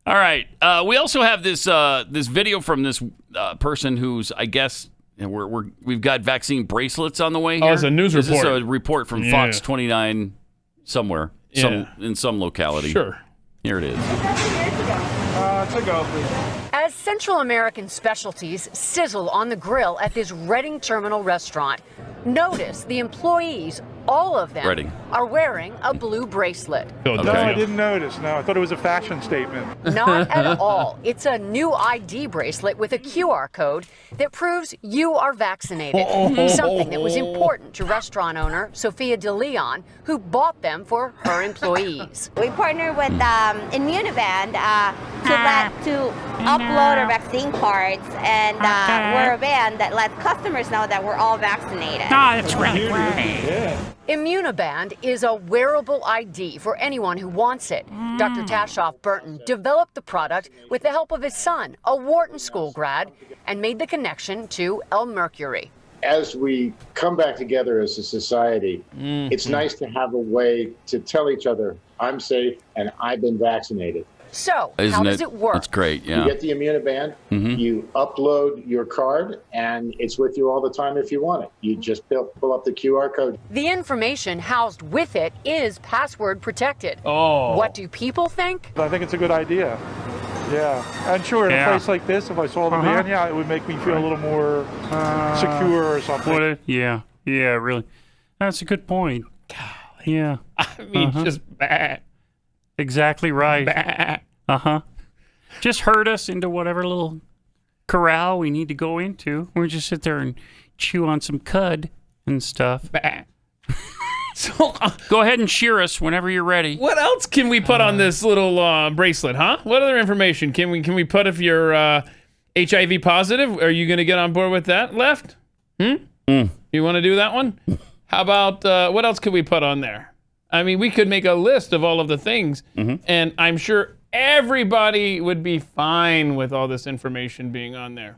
B: All right. We also have this video from this person who's, I guess, we've got vaccine bracelets on the way here.
C: Oh, it's a news report.
B: This is a report from Fox 29 somewhere, in some locality.
C: Sure.
B: Here it is.
N: To go, please. As Central American specialties sizzle on the grill at this Reading Terminal restaurant, notice the employees all of them
B: Ready.
N: are wearing a blue bracelet.
C: Okay.
O: No, I didn't notice. No, I thought it was a fashion statement.
N: Not at all. It's a new ID bracelet with a QR code that proves you are vaccinated. Something that was important to restaurant owner Sophia DeLeon, who bought them for her employees.
P: We partnered with Immuniband to upload our vaccine cards, and we're a band that lets customers know that we're all vaccinated.
Q: That's really great.
O: Yeah.
N: Immuniband is a wearable ID for anyone who wants it. Dr. Tashoff Burton developed the product with the help of his son, a Wharton School grad, and made the connection to El Mercury.
R: As we come back together as a society, it's nice to have a way to tell each other, I'm safe and I've been vaccinated.
N: So, how does it work?
B: That's great, yeah.
R: You get the Immuniband, you upload your card, and it's with you all the time if you want it. You just pull up the QR code.
N: The information housed with it is password protected.
C: Oh.
N: What do people think?
O: I think it's a good idea. Yeah. And sure, in a place like this, if I saw the band, it would make me feel a little more secure or something.
Q: Yeah, really. That's a good point. Yeah.
C: I mean, just bad.
Q: Exactly right.
C: Bah.
Q: Just herd us into whatever little corral we need to go into. We'll just sit there and chew on some cud and stuff.
C: Bah. So,
Q: go ahead and shear us whenever you're ready.
C: What else can we put on this little bracelet, huh? What other information can we put if you're HIV positive? Are you going to get on board with that, Left? You want to do that one? How about, what else could we put on there? I mean, we could make a list of all of the things, and I'm sure everybody would be fine with all this information being on there.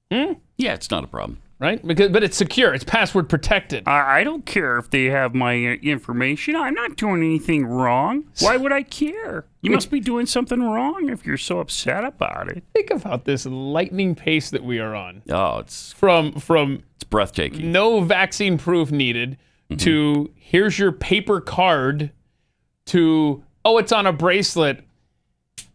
B: Yeah, it's not a problem.
C: Right? But it's secure. It's password protected.
Q: I don't care if they have my information. I'm not doing anything wrong. Why would I care? You must be doing something wrong if you're so upset about it.
C: Think about this lightning pace that we are on.
B: Oh, it's
C: breathtaking. No vaccine proof needed to here's your paper card to, it's on a bracelet.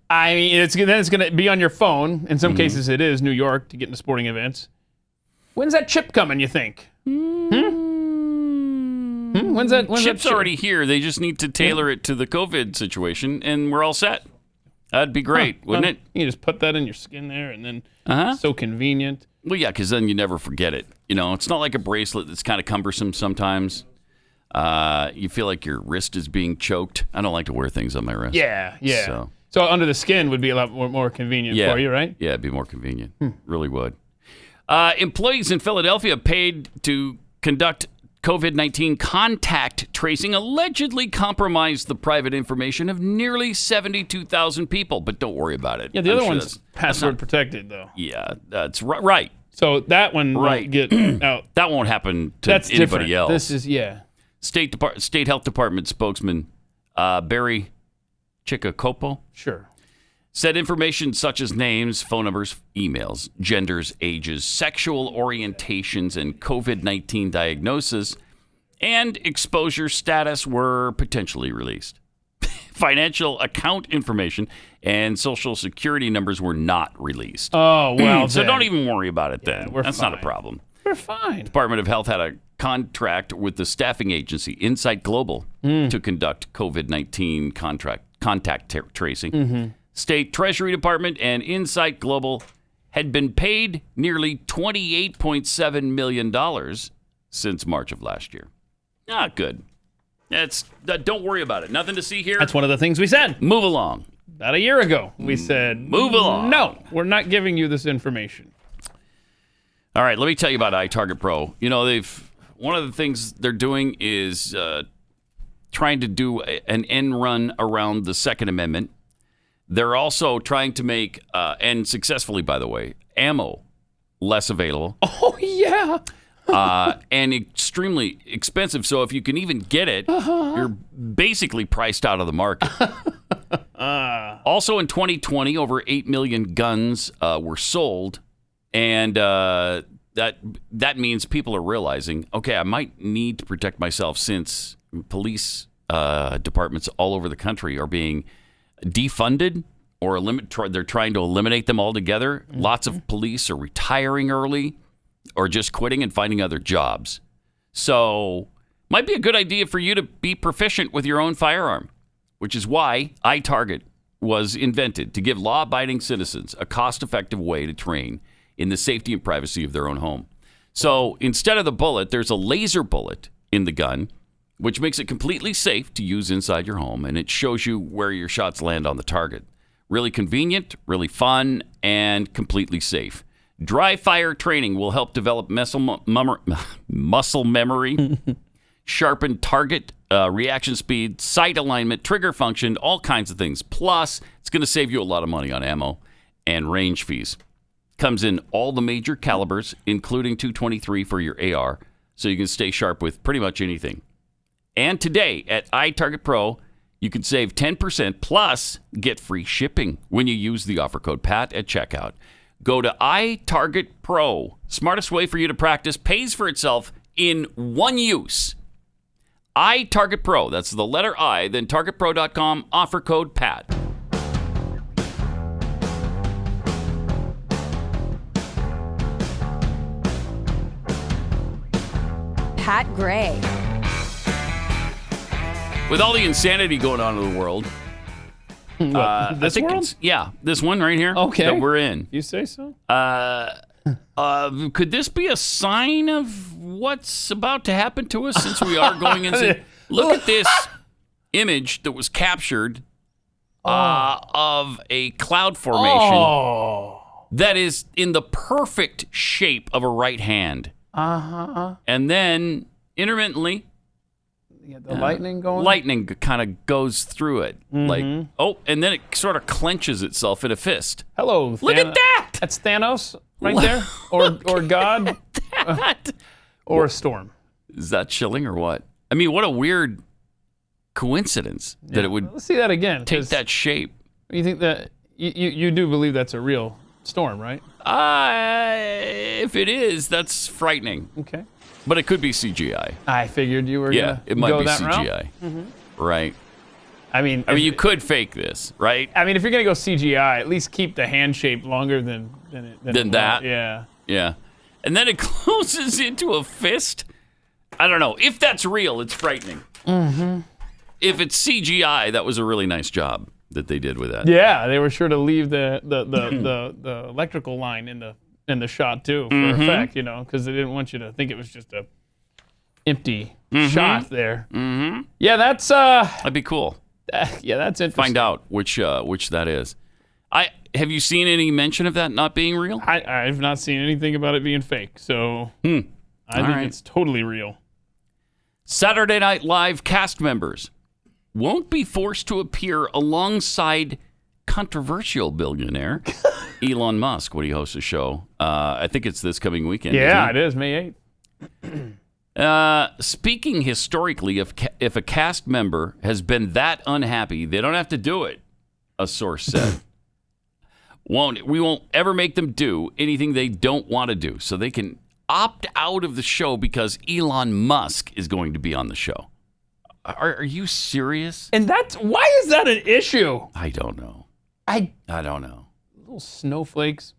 C: I mean, it's going to be on your phone. In some cases, it is New York to get into sporting events. When's that chip coming, you think? When's that
B: chip's already here. They just need to tailor it to the COVID situation, and we're all set. That'd be great, wouldn't it?
C: You just put that in your skin there, and then it's so convenient.
B: Well, yeah, because then you never forget it. You know, it's not like a bracelet that's kind of cumbersome sometimes. You feel like your wrist is being choked. I don't like to wear things on my wrist.
C: Yeah. So under the skin would be a lot more convenient for you, right?
B: Yeah, it'd be more convenient. Really would. Employees in Philadelphia paid to conduct COVID-19 contact tracing allegedly compromised the private information of nearly 72,000 people. But don't worry about it.
C: Yeah, the other one's password protected, though.
B: Yeah, that's right.
C: So that one won't get out.
B: That won't happen to anybody
C: different.
B: else.
C: This is,
B: State Health Department spokesman Barry Chicacopo said information such as names, phone numbers, emails, genders, ages, sexual orientations, and COVID-19 diagnosis and exposure status were potentially released. Financial account information and social security numbers were not released.
C: Oh, well,
B: so don't even worry about it then. That's
C: fine.
B: not a problem.
C: We're fine.
B: Department of Health had a contract with the staffing agency Insight Global to conduct COVID-19 contact tracing. State Treasury Department and Insight Global had been paid nearly $28.7 million since March of last year. Good. Don't worry about it. Nothing to see here.
C: That's one of the things we said.
B: Move along.
C: About a year ago, we said,
B: move along.
C: No, we're not giving you this information.
B: All right, let me tell you about iTarget Pro. You know, one of the things they're doing is trying to do an end run around the Second Amendment. They're also trying to make, and successfully, by the way, ammo less available.
C: Oh, yeah.
B: And extremely expensive. So if you can even get it, you're basically priced out of the market. Also in 2020, over 8 million guns were sold. And that means people are realizing, okay, I might need to protect myself since police departments all over the country are being defunded or they're trying to eliminate them altogether. Lots of police are retiring early or just quitting and finding other jobs. So Might be a good idea for you to be proficient with your own firearm, which is why iTarget was invented, to give law-abiding citizens a cost-effective way to train in the safety and privacy of their own home. So instead of the bullet, there's a laser bullet in the gun, which makes it completely safe to use inside your home, and it shows you where your shots land on the target. Really convenient, really fun, and completely safe. Dry fire training will help develop muscle memory, sharpen target reaction speed, sight alignment, trigger function, all kinds of things. Plus, it's going to save you a lot of money on ammo and range fees. Comes in all the major calibers, including .223 for your AR, so you can stay sharp with pretty much anything. And today at iTarget Pro, you can save 10% plus get free shipping when you use the offer code PAT at checkout. Go to iTarget Pro. Smartest way for you to practice, pays for itself in one use. iTarget Pro. That's the letter I, then targetpro.com, offer code PAT.
S: Pat Gray.
B: With all the insanity going on in the world,
T: this world?
B: Yeah, this one right here
T: Okay.
B: that we're in.
T: You say so?
B: Could this be a sign of what's about to happen to us since we are going insane? Look at this image that was captured of a cloud formation that is in the perfect shape of a right hand. And then intermittently,
T: You got the lightning going?
B: lightning kind of goes through it. And then it sort of clenches itself in a fist.
T: Hello,
B: Look at that!
T: That's Thanos right there? Or God? Or a storm.
B: Is that chilling or what? I mean, what a weird coincidence that it would
T: Let's see that again.
B: take that shape.
T: You think that you do believe that's a real storm, right?
B: If it is, that's frightening.
T: Okay.
B: But it could be CGI.
T: I figured you were gonna
B: it might
T: go
B: be
T: that
B: CGI.
T: route.
B: Right.
T: I mean,
B: you could fake this, right?
T: I mean, if you're gonna go CGI, at least keep the hand shape longer than
B: that.
T: Yeah.
B: Yeah. And then it closes into a fist. I don't know. If that's real, it's frightening.
T: Mm-hmm.
B: If it's CGI, that was a really nice job that they did with that.
T: Yeah, they were sure to leave the electrical line in the shot too for effect, because they didn't want you to think it was just a empty shot there.
B: Mm-hmm.
T: Yeah, that's
B: that'd be cool.
T: Yeah, that's interesting.
B: Find out which that is. Have you seen any mention of that not being real?
T: I've not seen anything about it being fake, so I think it's totally real.
B: Saturday Night Live cast members won't be forced to appear alongside controversial billionaire Elon Musk when he hosts a show. I think it's this coming weekend.
T: Yeah, it is, May
B: 8th. Speaking historically, if a cast member has been that unhappy, they don't have to do it, a source said. We won't ever make them do anything they don't want to do, so they can opt out of the show because Elon Musk is going to be on the show. Are you serious?
T: And why is that an issue?
B: I don't know.
T: I
B: don't know.
T: Little snowflakes.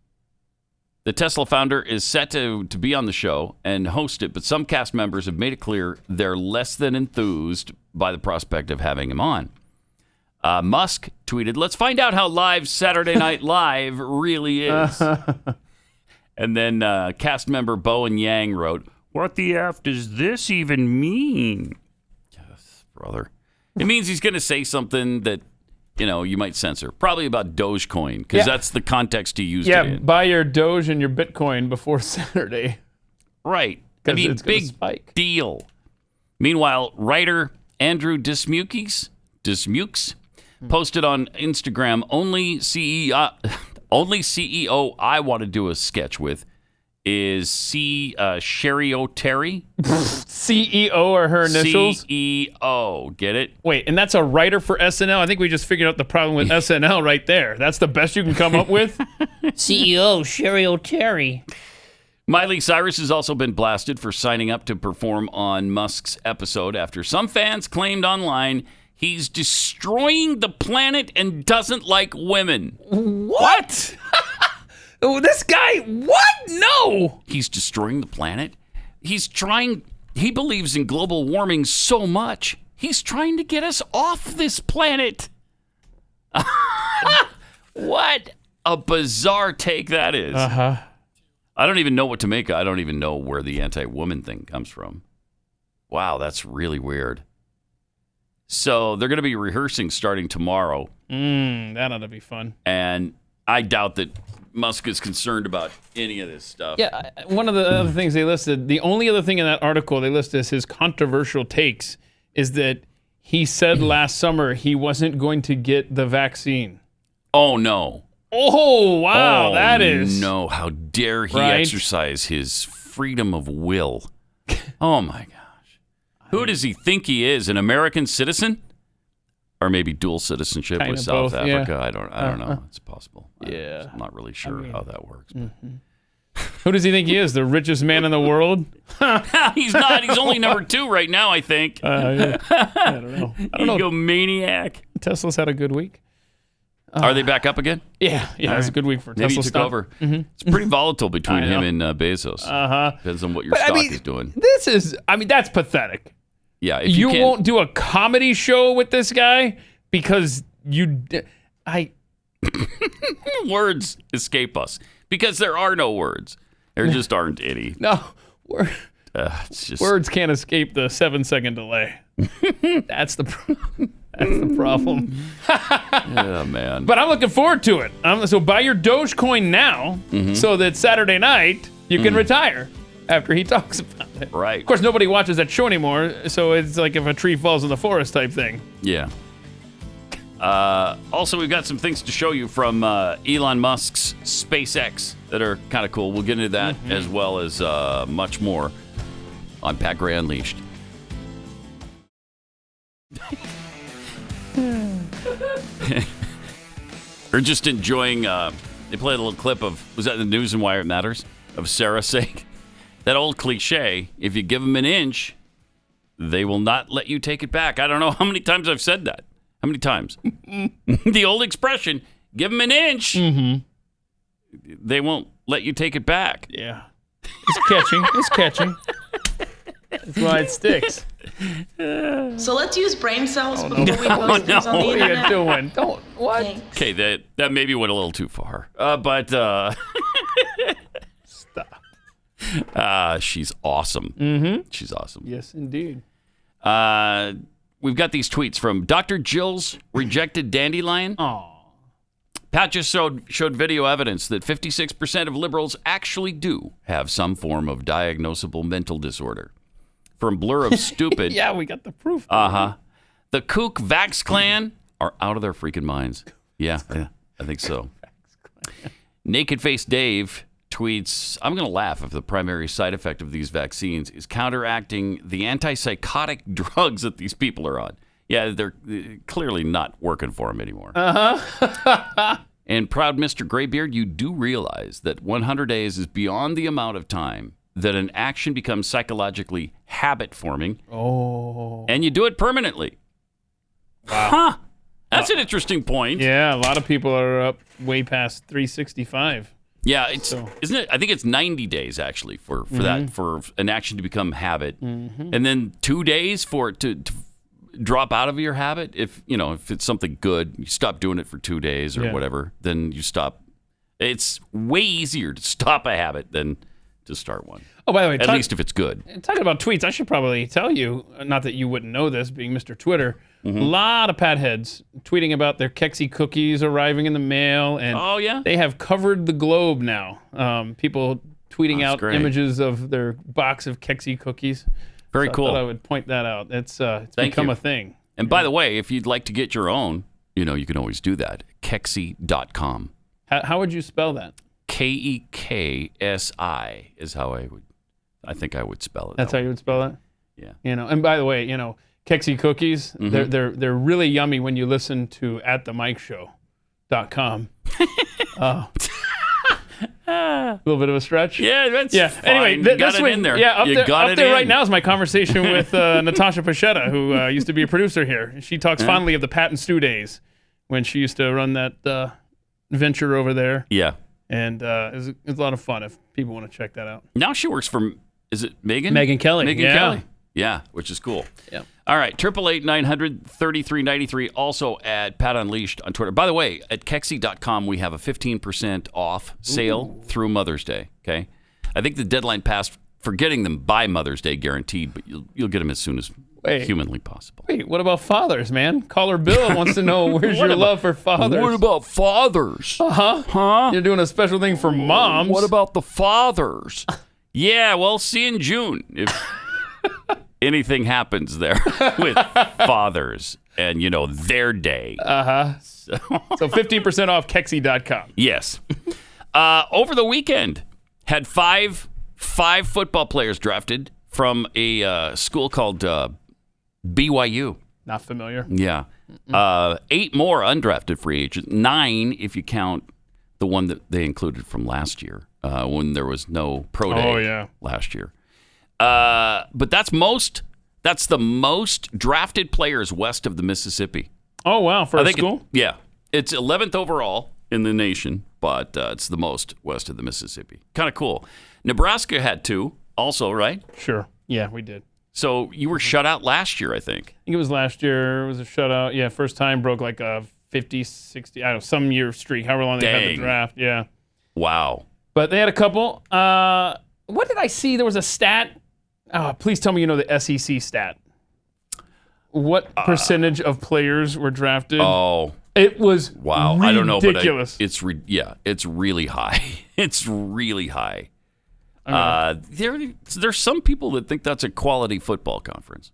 B: The Tesla founder is set to be on the show and host it, but some cast members have made it clear they're less than enthused by the prospect of having him on. Musk tweeted, "Let's find out how live Saturday Night Live really is." And then cast member Bowen Yang wrote,
Q: "What the F does this even mean?"
B: Yes, brother. It means he's going to say something that, you might censor. Probably about Dogecoin, because that's the context he used it in.
T: Buy your Doge and your Bitcoin before Saturday.
B: Right. I mean,
T: it's
B: big
T: spike.
B: deal. Meanwhile, writer Andrew Dismukes posted on Instagram, only CEO I want to do a sketch with is Sherry O'Terry.
T: CEO are her initials?
B: CEO. Get it?
T: Wait, and that's a writer for SNL? I think we just figured out the problem with SNL right there. That's the best you can come up with?
C: CEO Sherry O'Terry.
B: Miley Cyrus has also been blasted for signing up to perform on Musk's episode after some fans claimed online he's destroying the planet and doesn't like women.
T: What? Oh, this guy, what? No!
B: He's destroying the planet? He's trying He believes in global warming so much, he's trying to get us off this planet. What a bizarre take that is.
T: Uh-huh.
B: I don't even know what to make. I don't even know where the anti-woman thing comes from. Wow, that's really weird. So they're going to be rehearsing starting tomorrow.
T: That ought to be fun.
B: And I doubt that Musk is concerned about any of this stuff.
T: Yeah, one of the other things they listed, the only other thing in that article they listed as his controversial takes is that he said last summer he wasn't going to get the vaccine.
B: Oh, no.
T: Oh, wow, that is...
B: No, how dare he
T: Right?
B: exercise his freedom of will. Oh, my gosh. Who does he think he is, an American citizen? Or maybe dual citizenship
T: Kinda
B: with South
T: both, yeah.
B: Africa? I don't know. It's possible.
T: Yeah.
B: I'm not really sure how that works. But.
T: Who does he think he is? The richest man in the world?
B: He's not. He's only number 2 right now, I think.
T: Yeah. I don't know.
B: Egomaniac.
T: Tesla's had a good week.
B: Are they back up again?
T: Yeah, it's a good week for
B: Maybe
T: Tesla
B: he took
T: stock.
B: over.
T: Mhm.
B: It's pretty volatile between
T: I
B: him
T: know.
B: and Bezos.
T: Uh-huh.
B: Depends on what your
T: But,
B: stock is doing.
T: This is, that's pathetic.
B: Yeah, if
T: You
B: can't-
T: won't do a comedy show with this guy because
B: words escape us because there are no words. There just aren't any.
T: No,
B: it's just
T: words can't escape the 7-second delay. That's the problem.
B: Oh man.
T: But I'm looking forward to it. So buy your Dogecoin now so that Saturday night you can retire after he talks about it.
B: Right.
T: Of course, nobody watches that show anymore, so it's like if a tree falls in the forest type thing.
B: Yeah. Also, we've got some things to show you from Elon Musk's SpaceX that are kind of cool. We'll get into that as well as much more on Pat Gray Unleashed. We're just enjoying, they played a little clip of, was that the News and Why It Matters? Of Sarah saying that old cliche, if you give them an inch, they will not let you take it back. I don't know how many times I've said that. How many times? The old expression, give them an inch, they won't let you take it back.
T: Yeah. It's catching. It's catching. That's why it sticks.
U: So let's use brain cells before we post things on the
T: What are
U: internet.
T: you doing? Don't. What?
B: Okay, that maybe went a little too far. But
T: stop.
B: She's awesome. She's awesome.
T: Yes, indeed.
B: We've got these tweets from Dr. Jill's Rejected Dandelion.
T: Oh.
B: Pat just showed video evidence that 56% of liberals actually do have some form of diagnosable mental disorder. From Blur of Stupid.
T: Yeah, we got the proof.
B: Uh-huh. The Kook Vax Clan are out of their freaking minds. Yeah, I think so. Naked Face Dave tweets, I'm going to laugh if the primary side effect of these vaccines is counteracting the antipsychotic drugs that these people are on. Yeah, they're clearly not working for them anymore.
T: Uh-huh.
B: And proud Mr. Graybeard, you do realize that 100 days is beyond the amount of time that an action becomes psychologically habit-forming.
T: Oh.
B: And you do it permanently.
T: Wow.
B: Huh. That's an interesting point.
T: Yeah, a lot of people are up way past 365.
B: Yeah, isn't it? I think it's 90 days actually for that, for an action to become habit, and then 2 days for it to drop out of your habit. If it's something good, you stop doing it for 2 days or whatever, then you stop. It's way easier to stop a habit than to start one.
T: Oh, by the way,
B: at least if it's good.
T: Talking about tweets, I should probably tell you, not that you wouldn't know this, being Mr. Twitter, a lot of Pat heads tweeting about their Kexi cookies arriving in the mail, and they have covered the globe now. People tweeting out images of their box of Kexi cookies.
B: Very
T: So
B: cool.
T: I thought I would point that out. It's
B: Thank
T: become
B: you.
T: a thing.
B: And by the way, if you'd like to get your own, you can always do that. Kexi.com.
T: How would you spell that?
B: Keksi is how I think I would spell it.
T: That's how you would spell it?
B: Yeah.
T: And by the way, Kexi cookies, they're really yummy when you listen to atthemikeshow.com. A little bit of a stretch.
B: Yeah, that's fine.
T: Anyway,
B: You got
T: this
B: it
T: week,
B: in there.
T: Yeah, up
B: You
T: there,
B: got
T: up
B: it
T: there right
B: in.
T: now is my conversation with Natasha Pachetta, who used to be a producer here. She talks fondly of the Pat and Stu days when she used to run that venture over there.
B: Yeah.
T: And it's a lot of fun if people want to check that out.
B: Now she works for, Is it Megan?
T: Megyn Kelly.
B: Megyn Kelly. Yeah, which is cool.
T: Yeah.
B: All right, 888-900-3393. Also at Pat Unleashed on Twitter. By the way, at Kexi.com, we have a 15% off sale through Mother's Day. Okay, I think the deadline passed for getting them by Mother's Day, guaranteed, but you'll get them as soon as humanly possible.
T: Wait, what about fathers, man? Caller Bill wants to know where's your love for fathers.
B: What about fathers?
T: Huh? You're doing a special thing for moms.
B: What about the fathers? Yeah, well, see in June if anything happens there with fathers and, their day.
T: So 15% off Kexi.com.
B: Yes. Over the weekend, had five football players drafted from a school called BYU.
T: Not familiar.
B: Yeah. 8 more undrafted free agents. 9 if you count the one that they included from last year when there was no pro day last year. But that's the most drafted players west of the Mississippi.
T: Oh, wow. For a school?
B: Yeah. It's 11th overall in the nation, but it's the most west of the Mississippi. Kind of cool. Nebraska had 2 also, right?
T: Sure. Yeah, we did.
B: So you were shut out last year, I think.
T: I think it was last year. It was a shutout. Yeah, first time broke like a 50, 60, I don't know, some year streak, however long they had the draft. Yeah.
B: Wow.
T: But they had a couple. What did I see? There was a stat. Oh, please tell me you know the SEC stat. What percentage of players were drafted?
B: Oh.
T: It was
B: wow.
T: ridiculous.
B: I don't know, but it's really high. It's really high. There's some people that think that's a quality football conference.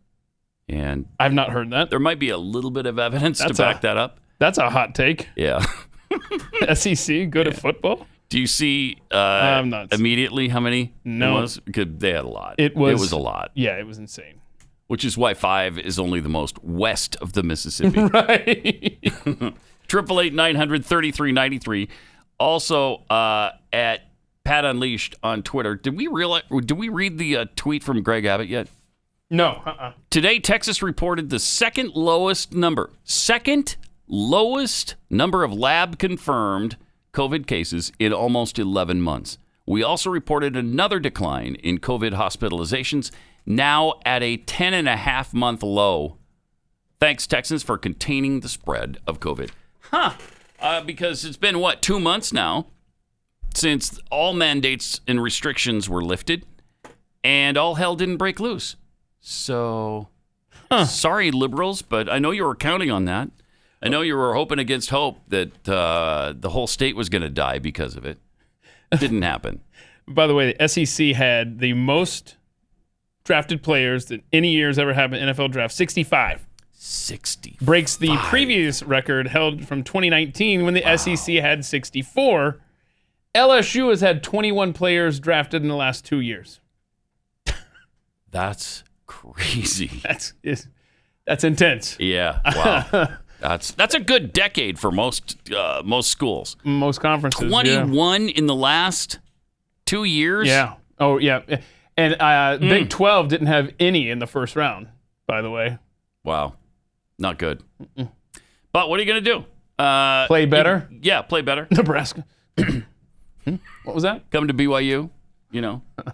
B: And
T: I've not heard that.
B: There might be a little bit of evidence to back that up.
T: That's a hot take.
B: Yeah.
T: SEC good at football?
B: Do you see immediately how many it was? Because they had a lot.
T: It was
B: a lot.
T: Yeah, it was insane.
B: Which is why 5 is only the most west of the Mississippi.
T: Right.
B: 888-900-3393. Also at Pat Unleashed on Twitter. Did we read the tweet from Greg Abbott yet?
T: No.
B: Today, Texas reported the second lowest number of lab-confirmed COVID cases in almost 11 months. We also reported another decline in COVID hospitalizations, now at a 10.5-month low. Thanks, Texans, for containing the spread of COVID. Because it's been, 2 months now since all mandates and restrictions were lifted, and all hell didn't break loose. So, sorry, liberals, but I know you were counting on that. I know you were hoping against hope that the whole state was going to die because of it. Didn't happen.
T: By the way, the SEC had the most drafted players that any year has ever happened in NFL draft, 65.
B: 60
T: breaks the previous record held from 2019 when the SEC had 64. LSU has had 21 players drafted in the last 2 years.
B: That's crazy.
T: That's intense.
B: Yeah. Wow. That's a good decade for most schools.
T: Most conferences.
B: 21 in the last 2 years.
T: Yeah. Oh yeah. And Big 12 didn't have any in the first round, by the way.
B: Wow. Not good. But what are you going to do?
T: Play better?
B: Play better.
T: Nebraska. What was that?
B: Come to BYU,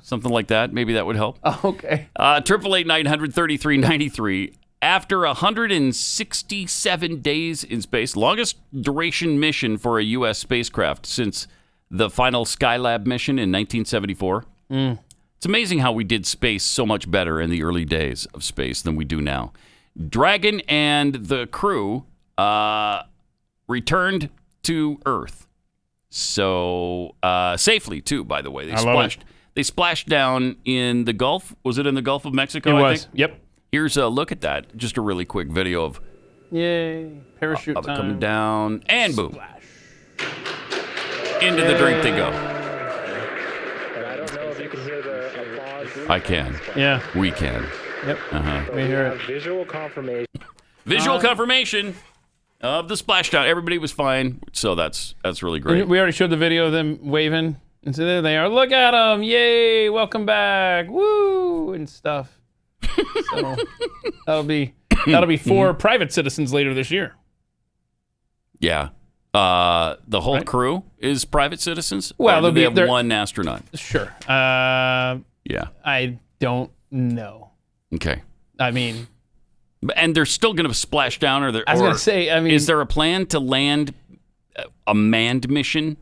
B: something like that. Maybe that would help.
T: Oh, okay.
B: 888-900-3393. After 167 days in space, longest duration mission for a U.S. spacecraft since the final Skylab mission in 1974. It's amazing how we did space so much better in the early days of space than we do now. Dragon and the crew returned to Earth. So safely, too, by the way. They splashed down in the Gulf. Was it in the Gulf of Mexico?
T: It was. Yep.
B: Here's a look at that. Just a really quick video of
T: yay parachute
B: of it
T: time.
B: coming down and boom. Splash. Into the drink they go.
A: And I don't know if you can hear the applause.
B: I can.
T: Yeah.
B: We can.
T: Yep. We hear it.
A: Visual confirmation.
B: Visual confirmation of the splashdown. Everybody was fine, so that's really great.
T: We already showed the video of them waving, and so there they are. Look at them! Yay! Welcome back! Woo! And stuff. So that'll be 4 private citizens later this year.
B: Yeah. The whole crew is private citizens?
T: Well,
B: they have one astronaut.
T: Sure.
B: Yeah.
T: I don't know.
B: Okay.
T: I mean,
B: and they're still going to splash down, or
T: I was going to say, I mean,
B: is there a plan to land a manned mission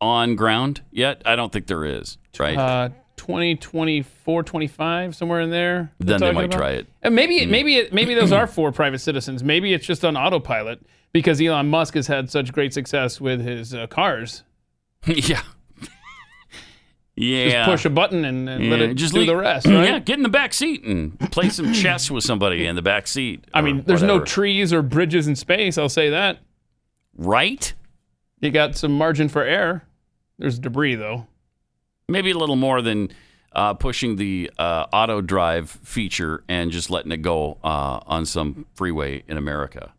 B: on ground yet? I don't think there is, right?
C: 2024, 25, somewhere in there.
B: Then they might try it.
C: And maybe those are for private citizens. Maybe it's just on autopilot because Elon Musk has had such great success with his cars.
B: Yeah. Yeah.
C: Just push a button and let it do the rest, right?
B: Yeah, get in the back seat and play some chess with somebody in the back seat.
C: I mean, there's no trees or bridges in space, I'll say that.
B: Right?
C: You got some margin for error. There's debris, though.
B: Maybe a little more than pushing the auto drive feature and just letting it go on some freeway in America.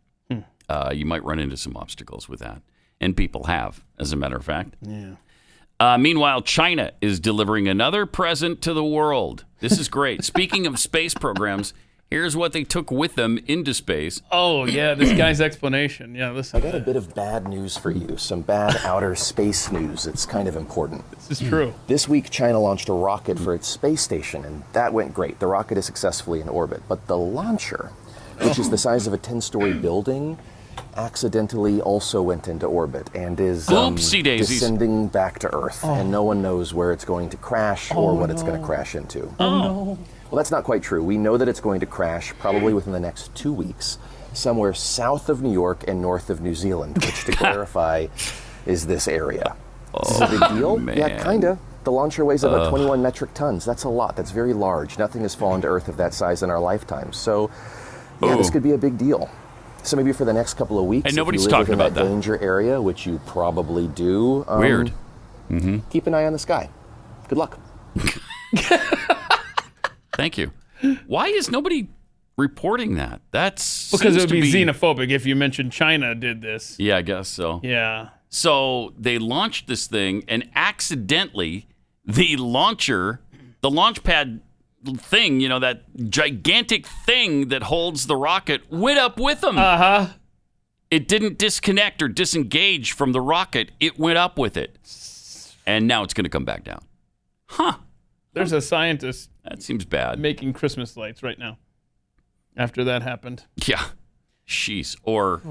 B: You might run into some obstacles with that. And people have, as a matter of fact.
C: Yeah.
B: Meanwhile, China is delivering another present to the world. This is great. Speaking of space programs, here's what they took with them into space.
C: Oh, yeah, this guy's explanation. Yeah, listen.
D: I got a bit of bad news for you, some bad outer space news. It's kind of important.
C: This is true.
D: This week, China launched a rocket for its space station, and that went great. The rocket is successfully in orbit. But the launcher, which is the size of a 10-story building, accidentally also went into orbit and is descending back to Earth. And no one knows where it's going to crash or what it's going to crash into.
C: No.
D: Well, that's not quite true. We know that it's going to crash probably within the next 2 weeks, somewhere south of New York and north of New Zealand, which, to clarify, is this area. Is this a big deal?
B: Man.
D: Yeah, kind of. The launcher weighs about 21 metric tons. That's a lot. That's very large. Nothing has fallen to Earth of that size in our lifetime. So, yeah, this could be a big deal. So maybe for the next couple of weeks,
B: and nobody's
D: if you live
B: talking
D: within
B: about
D: that danger area, which you probably do.
B: Weird.
D: Keep an eye on the sky. Good luck.
B: Thank you. Why is nobody reporting that? That's
C: because it would be xenophobic if you mentioned China did this.
B: Yeah, I guess so.
C: Yeah.
B: So they launched this thing, and accidentally, the launch pad thing, you know, that gigantic thing that holds the rocket, went up with them. It didn't disconnect or disengage from the rocket. It went up with it. And now it's going to come back down. Huh.
C: There's a scientist.
B: That seems bad.
C: Making Christmas lights right now. After that happened.
B: Yeah. Sheesh. Or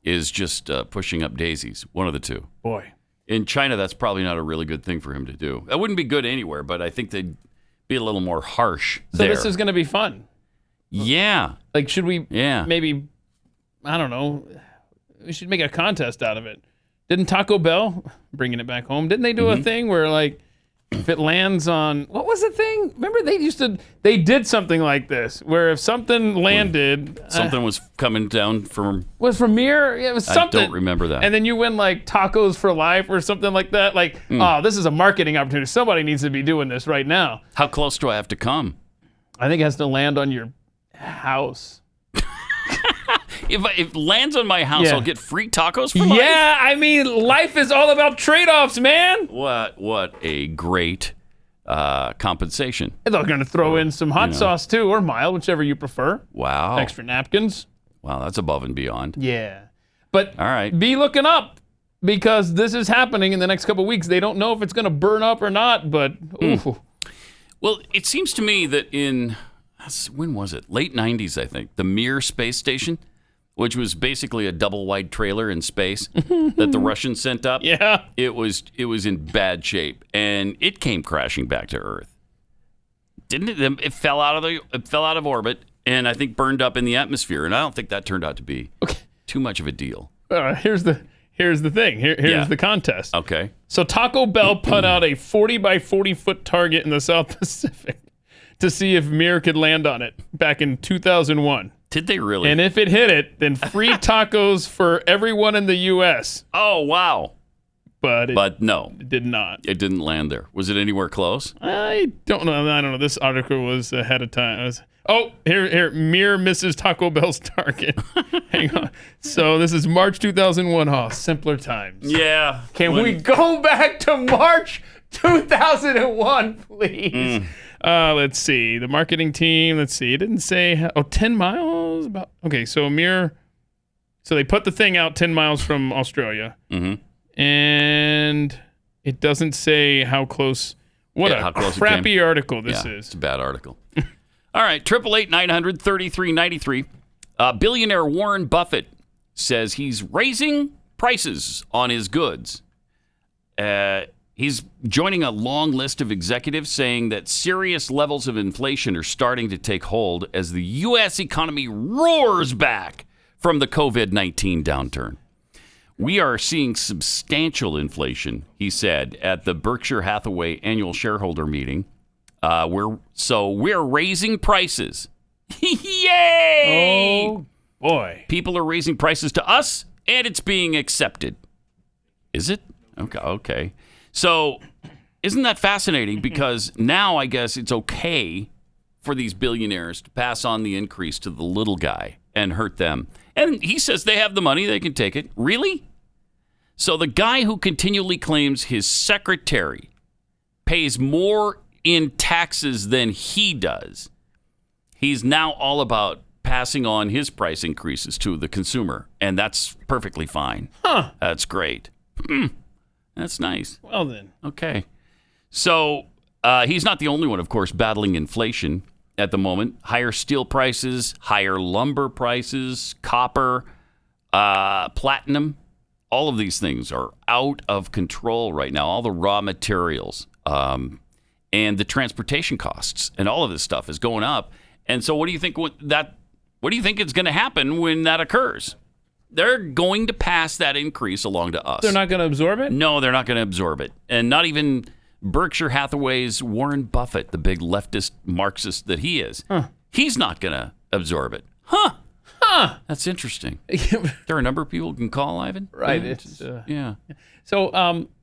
B: is just pushing up daisies. One of the two.
C: Boy.
B: In China, that's probably not a really good thing for him to do. That wouldn't be good anywhere, but I think they'd be a little more harsh there.
C: So this is going to be fun.
B: Yeah.
C: Like, should we maybe, I don't know, we should make a contest out of it. Didn't Taco Bell, bringing it back home, didn't they do a thing where, like, if it lands on, what was the thing? Remember they did something like this, where if something landed.
B: Something was coming down from.
C: Was from Mir? Yeah, it was something.
B: I don't remember that.
C: And then you win like tacos for life or something like that. Like, oh, this is a marketing opportunity. Somebody needs to be doing this right now.
B: How close do I have to come?
C: I think it has to land on your house.
B: If it lands on my house, I'll get free tacos for life?
C: Yeah, I mean, life is all about trade-offs, man.
B: What a great compensation.
C: And they're going to throw in some hot sauce, too, or mild, whichever you prefer.
B: Wow.
C: Extra napkins.
B: Wow, that's above and beyond.
C: Yeah. But
B: all right,
C: be looking up, because this is happening in the next couple of weeks. They don't know if it's going to burn up or not, but ooh.
B: Well, it seems to me that when was it? Late 90s, I think. The Mir space station, which was basically a double-wide trailer in space that the Russians sent up.
C: Yeah.
B: It was in bad shape, and it came crashing back to Earth. Didn't it? It fell out of orbit, and I think burned up in the atmosphere, and I don't think that turned out to be too much of a deal.
C: Here's the thing. Here's the contest.
B: Okay.
C: So Taco Bell put out a 40 by 40 foot target in the South Pacific to see if Mir could land on it back in 2001.
B: Did they really?
C: And if it hit it, then free tacos for everyone in the U.S.
B: Oh, wow.
C: But
B: no.
C: It did not.
B: It didn't land there. Was it anywhere close?
C: I don't know. This article was ahead of time. Here. Mir misses Taco Bell's target. Hang on. So this is March 2001. Oh, simpler times.
B: Yeah.
C: Can we go back to March 2001, please? Let's see. The marketing team, it didn't say, 10 miles? Okay, so Mir, so they put the thing out 10 miles from Australia.
B: Mm-hmm.
C: And it doesn't say how close What
B: how
C: a
B: close it
C: crappy
B: came.
C: article this
B: Yeah,
C: is.
B: It's a bad article. All right, 888-900-3393. Billionaire Warren Buffett says he's raising prices on his goods. He's joining a long list of executives saying that serious levels of inflation are starting to take hold as the U.S. economy roars back from the COVID-19 downturn. We are seeing substantial inflation, he said, at the Berkshire Hathaway annual shareholder meeting. We're raising prices. Yay!
C: Oh, boy.
B: People are raising prices to us, and it's being accepted. Is it? Okay. So, isn't that fascinating? Because now I guess it's okay for these billionaires to pass on the increase to the little guy and hurt them. And he says they have the money, they can take it. Really? So the guy who continually claims his secretary pays more in taxes than he does, he's now all about passing on his price increases to the consumer. And that's perfectly fine.
C: Huh.
B: That's great. That's nice.
C: Well, then.
B: Okay. So he's not the only one, of course, battling inflation at the moment. Higher steel prices, higher lumber prices, copper, platinum. All of these things are out of control right now. All the raw materials and the transportation costs and all of this stuff is going up. And so what do you think is going to happen when that occurs? They're going to pass that increase along to us.
C: They're not going to absorb it?
B: No, they're not going to absorb it. And not even Berkshire Hathaway's Warren Buffett, the big leftist Marxist that he is.
C: Huh.
B: He's not going to absorb it.
C: Huh.
B: That's interesting. There are a number of people who can call, Ivan.
C: Right.
B: Yeah.
C: So,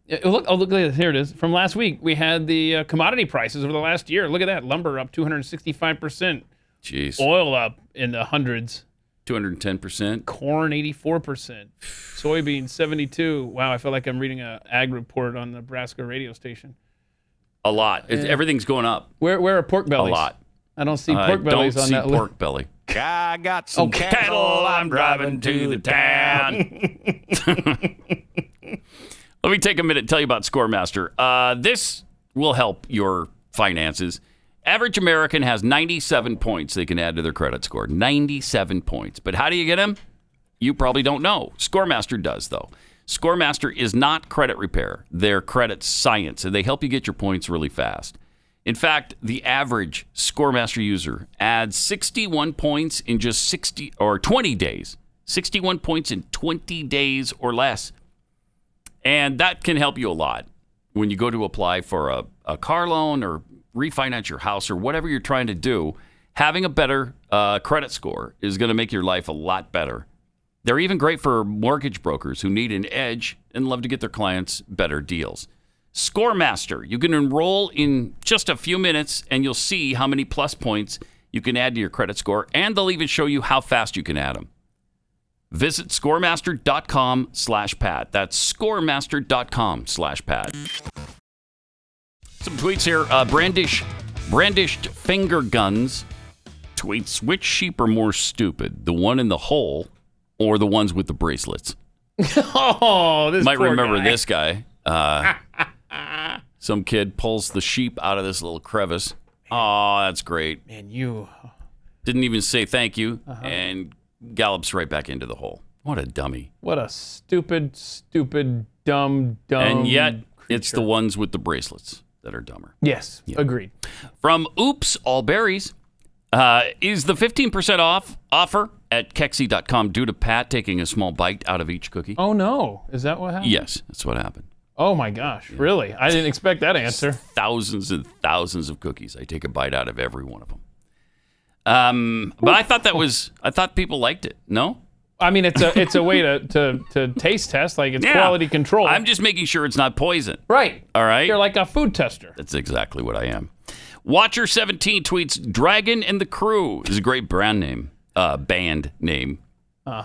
C: look at this. Here it is. From last week, we had the commodity prices over the last year. Look at that. Lumber up 265%.
B: Jeez.
C: Oil up in the hundreds.
B: 210%.
C: Corn 84%. Soybeans 72%. Wow, I feel like I'm reading an ag report on the Nebraska radio station.
B: A lot. Everything's going up.
C: Where are pork bellies?
B: A lot.
C: I don't see pork bellies on that list.
B: Pork belly.
J: I got some
B: cattle. I'm driving to the town. Let me take a minute and tell you about ScoreMaster. This will help your finances. Average American has 97 points they can add to their credit score. 97 points. But how do you get them? You probably don't know. ScoreMaster does, though. ScoreMaster is not credit repair. They're credit science, and they help you get your points really fast. In fact, the average ScoreMaster user adds 61 points in just 20 days. 61 points in 20 days or less. And that can help you a lot when you go to apply for a car loan or refinance your house or whatever you're trying to do. Having a better credit score is going to make your life a lot better. They're even great for mortgage brokers who need an edge and love to get their clients better deals. ScoreMaster. You can enroll in just a few minutes and you'll see how many plus points you can add to your credit score, and they'll even show you how fast you can add them. Visit scoremaster.com/Pat. That's scoremaster.com/Pat. Some tweets here. Brandished finger guns tweets, which sheep are more stupid, the one in the hole or the ones with the bracelets?
C: Oh, this
B: might
C: poor
B: remember
C: guy.
B: this guy. Some kid pulls the sheep out of this little crevice. Oh, that's great.
C: Man, you
B: didn't even say thank you and gallops right back into the hole. What a dummy.
C: What a stupid, dumb.
B: And yet, it's
C: creature.
B: the ones with the bracelets that are dumber.
C: Yes, agreed.
B: From Oops All Berries, is the 15% off offer at Kexi.com due to Pat taking a small bite out of each cookie?
C: Oh, no. Is that what happened?
B: Yes, that's what happened.
C: Oh, my gosh. Yeah. Really? I didn't expect that answer.
B: Thousands and thousands of cookies. I take a bite out of every one of them. But I thought people liked it. No?
C: I mean, it's a way to taste test, like it's quality control.
B: I'm just making sure it's not poison.
C: Right.
B: All right?
C: You're like a food tester.
B: That's exactly what I am. Watcher17 tweets, Dragon and the Crew is a great band name.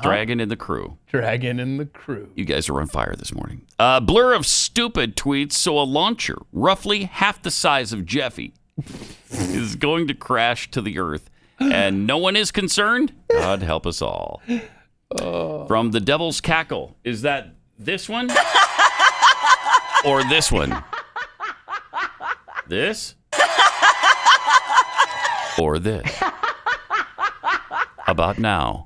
B: Dragon and the Crew.
C: Dragon and the Crew.
B: You guys are on fire this morning. Blur of Stupid tweets, so a launcher roughly half the size of Jeffy is going to crash to the earth, and no one is concerned? God help us all. From the Devil's Cackle, is that this one or this one? This or this? About now?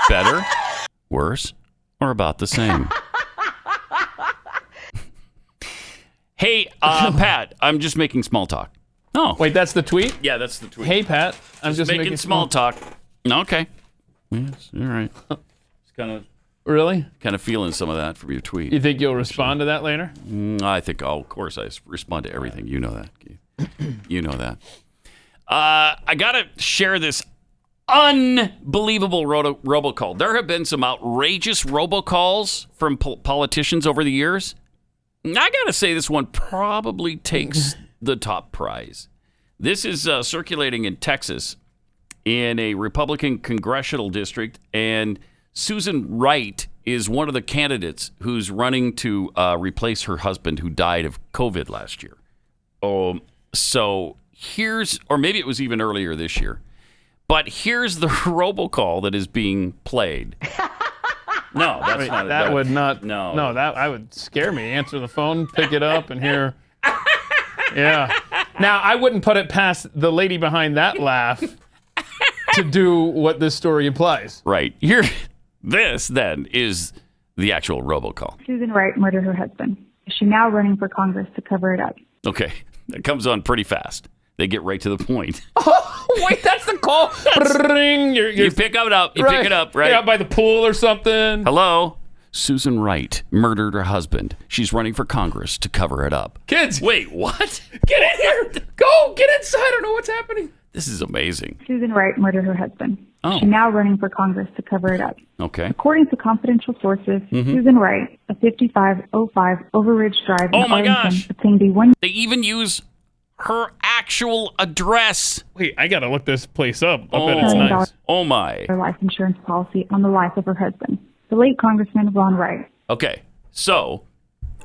B: Better, worse, or about the same? Hey, Pat, I'm just making small talk. Oh.
T: Wait, that's the tweet?
B: Yeah, that's the tweet.
T: Hey, Pat, I'm just
B: making small talk. Okay. Yes, all right. It's kind of
T: really
B: feeling some of that from your tweet.
T: You think you'll respond to that later?
B: I think, of course, I respond to everything. You know that, Keith. You know that. I got to share this unbelievable robocall. There have been some outrageous robocalls from politicians over the years. I got to say this one probably takes the top prize. This is circulating in Texas in a Republican congressional district, and Susan Wright is one of the candidates who's running to replace her husband who died of COVID last year. So here's, or maybe it was even earlier this year, but here's the robocall that is being played. No, that's not.
T: That would not.
B: No,
T: that would scare me. Answer the phone, pick it up, and hear. Yeah. Now I wouldn't put it past the lady behind that laugh to do what this story implies.
B: Right. Here, this then is the actual robocall.
K: Susan Wright murdered her husband. Is she now running for Congress to cover it up?
B: Okay, that comes on pretty fast. They get right to the point.
T: Oh, wait, that's the call. Ring.
B: You pick it up. You pick it up, right?
T: Yeah, by the pool or something.
B: Hello? Susan Wright murdered her husband. She's running for Congress to cover it up.
T: Kids.
B: Wait, what?
T: Get in here. Go. Get inside. I don't know what's happening.
B: This is amazing.
K: Susan Wright murdered her husband.
B: Oh.
K: She's now running for Congress to cover it up.
B: Okay.
K: According to confidential sources, Susan Wright, a 5505 Overridge Drive in Arlington, obtained a one.
B: They even use her actual address.
T: Wait, I gotta look this place up. I bet it's nice.
B: Oh my.
K: Her life insurance policy on the life of her husband, the late Congressman Ron Wright.
B: Okay, so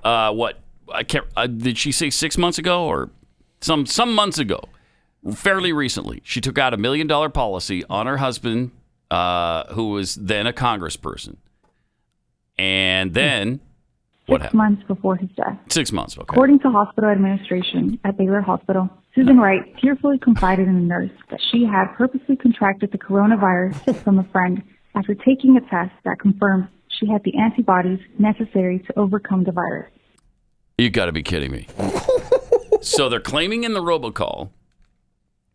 B: what? I can't. Did she say 6 months ago or some months ago? Fairly recently, she took out $1 million policy on her husband, who was then a congressperson, and then what happened?
K: 6 months before his death.
B: 6 months. Okay.
K: According to hospital administration at Baylor Hospital, Susan Wright tearfully confided in a nurse that she had purposely contracted the coronavirus from a friend after taking a test that confirmed she had the antibodies necessary to overcome the virus.
B: You got to be kidding me. So they're claiming in the robocall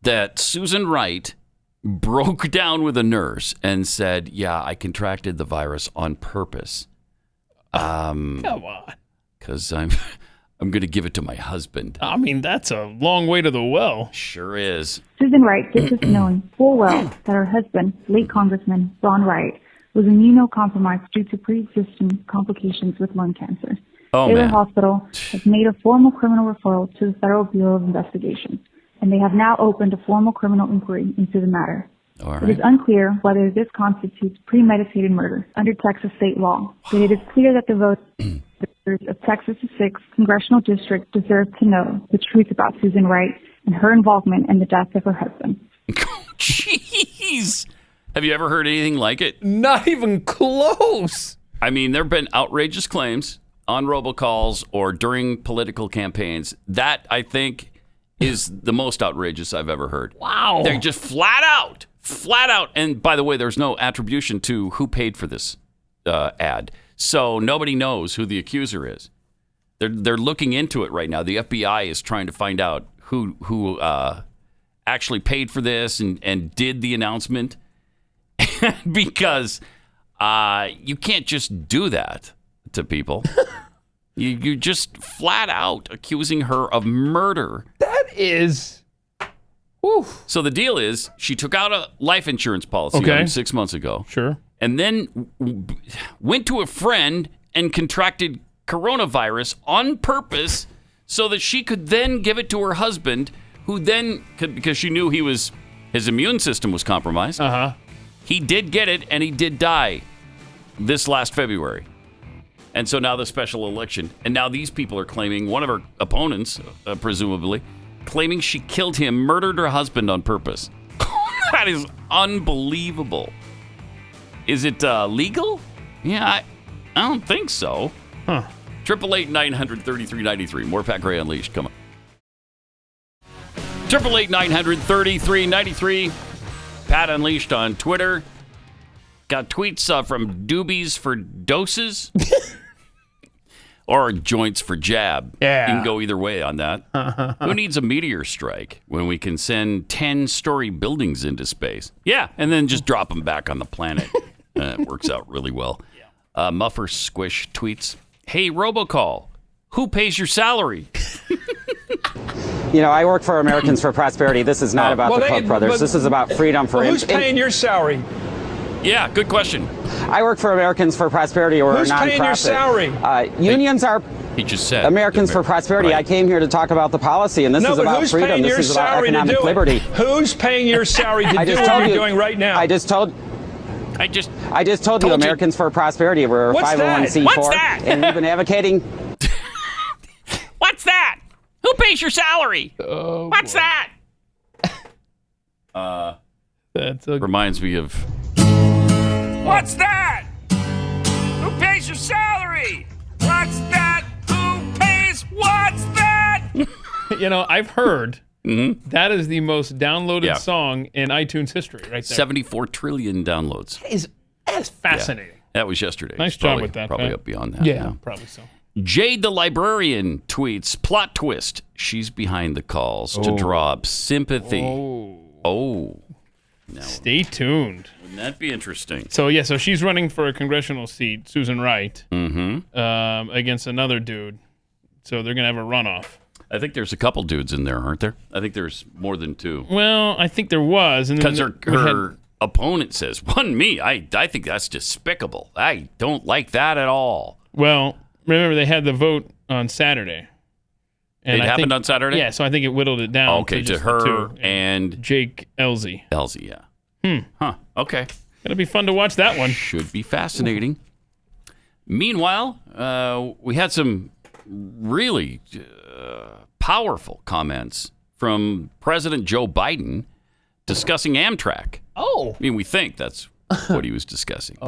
B: that Susan Wright broke down with a nurse and said, yeah, I contracted the virus on purpose.
T: Come on.
B: Because I'm going to give it to my husband.
T: I mean, that's a long way to the well.
B: Sure is.
K: Susan Wright did this knowing full well that her husband, late Congressman Ron Wright, was immunocompromised due to pre-existing complications with lung cancer. Baylor Hospital has made a formal criminal referral to the Federal Bureau of Investigation, and they have now opened a formal criminal inquiry into the matter.
B: All right.
K: It is unclear whether this constitutes premeditated murder under Texas state law, but it is clear that the voters of Texas' 6th congressional district deserve to know the truth about Susan Wright and her involvement in the death of her husband.
B: Jeez! Have you ever heard anything like it?
T: Not even close.
B: I mean, there have been outrageous claims on robocalls or during political campaigns. That, I think, is the most outrageous I've ever heard.
T: Wow.
B: They're just flat out. And by the way, there's no attribution to who paid for this ad. So nobody knows who the accuser is. They're looking into it right now. The FBI is trying to find out who actually paid for this and did the announcement. Because you can't just do that to people. You're just flat out accusing her of murder.
T: That is... Oof.
B: So the deal is she took out a life insurance policy on him 6 months ago.
T: Sure.
B: And then went to a friend and contracted coronavirus on purpose so that she could then give it to her husband, who then, because she knew his immune system was compromised. He did get it, and he did die this last February. And so now the special election. And now these people are claiming, one of her opponents, presumably, claiming she killed him, murdered her husband on purpose. That is unbelievable. Is it legal? Yeah, I don't think so. 888-900-3393. More Pat Gray Unleashed. Come on. 888-900-3393. Pat Unleashed on Twitter. Got tweets from doobies for doses or joints for jab.
C: Yeah.
B: You can go either way on that. Who needs a meteor strike when we can send 10-story buildings into space? Yeah, and then just drop them back on the planet. It works out really well. Muffer Squish tweets, "Hey, robocall, who pays your salary?"
E: You know, I work for Americans for Prosperity. This is not about the Koch brothers. This is about freedom for...
J: Who's paying your salary?
B: Yeah, good question.
E: I work for Americans for Prosperity. We're a nonprofit.
J: Who's paying your salary?
E: Unions are...
B: He just said
E: Americans for Prosperity. Right. I came here to talk about the policy, and this is about freedom. This is about economic liberty.
J: Who's paying your salary to do what you're doing right now?
E: I just told you, Americans for Prosperity. We're a 501c4, and we've been advocating.
B: What's that? Who pays your salary? What's that?
C: That's
B: reminds me of.
J: What's that? Who pays your salary? What's that? Who pays? What's that?
C: You know, I've heard that is the most downloaded song in iTunes history, right there.
B: 74 trillion downloads.
C: That's fascinating.
B: Yeah, that was yesterday.
C: Nice job with that.
B: Probably
C: Pat.
B: up beyond that.
C: Yeah, probably so.
B: Jade the Librarian tweets, "Plot twist. She's behind the calls to draw up sympathy." Oh. Now,
C: stay tuned.
B: Wouldn't that be interesting?
C: So she's running for a congressional seat, Susan Wright, against another dude. So they're going to have a runoff.
B: I think there's a couple dudes in there, aren't there? I think there's more than two.
C: Well, I think there was.
B: Because her opponent says, "One me. I think that's despicable. I don't like that at all."
C: Well, remember they had the vote on Saturday.
B: And it happened on Saturday?
C: Yeah, so I think it whittled it down.
B: Okay, to her and
C: Jake Elsie.
B: Elsie, yeah. Huh, okay.
C: It'll be fun to watch that one.
B: Should be fascinating. Meanwhile, we had some really powerful comments from President Joe Biden discussing Amtrak.
C: Oh.
B: I mean, we think that's what he was discussing.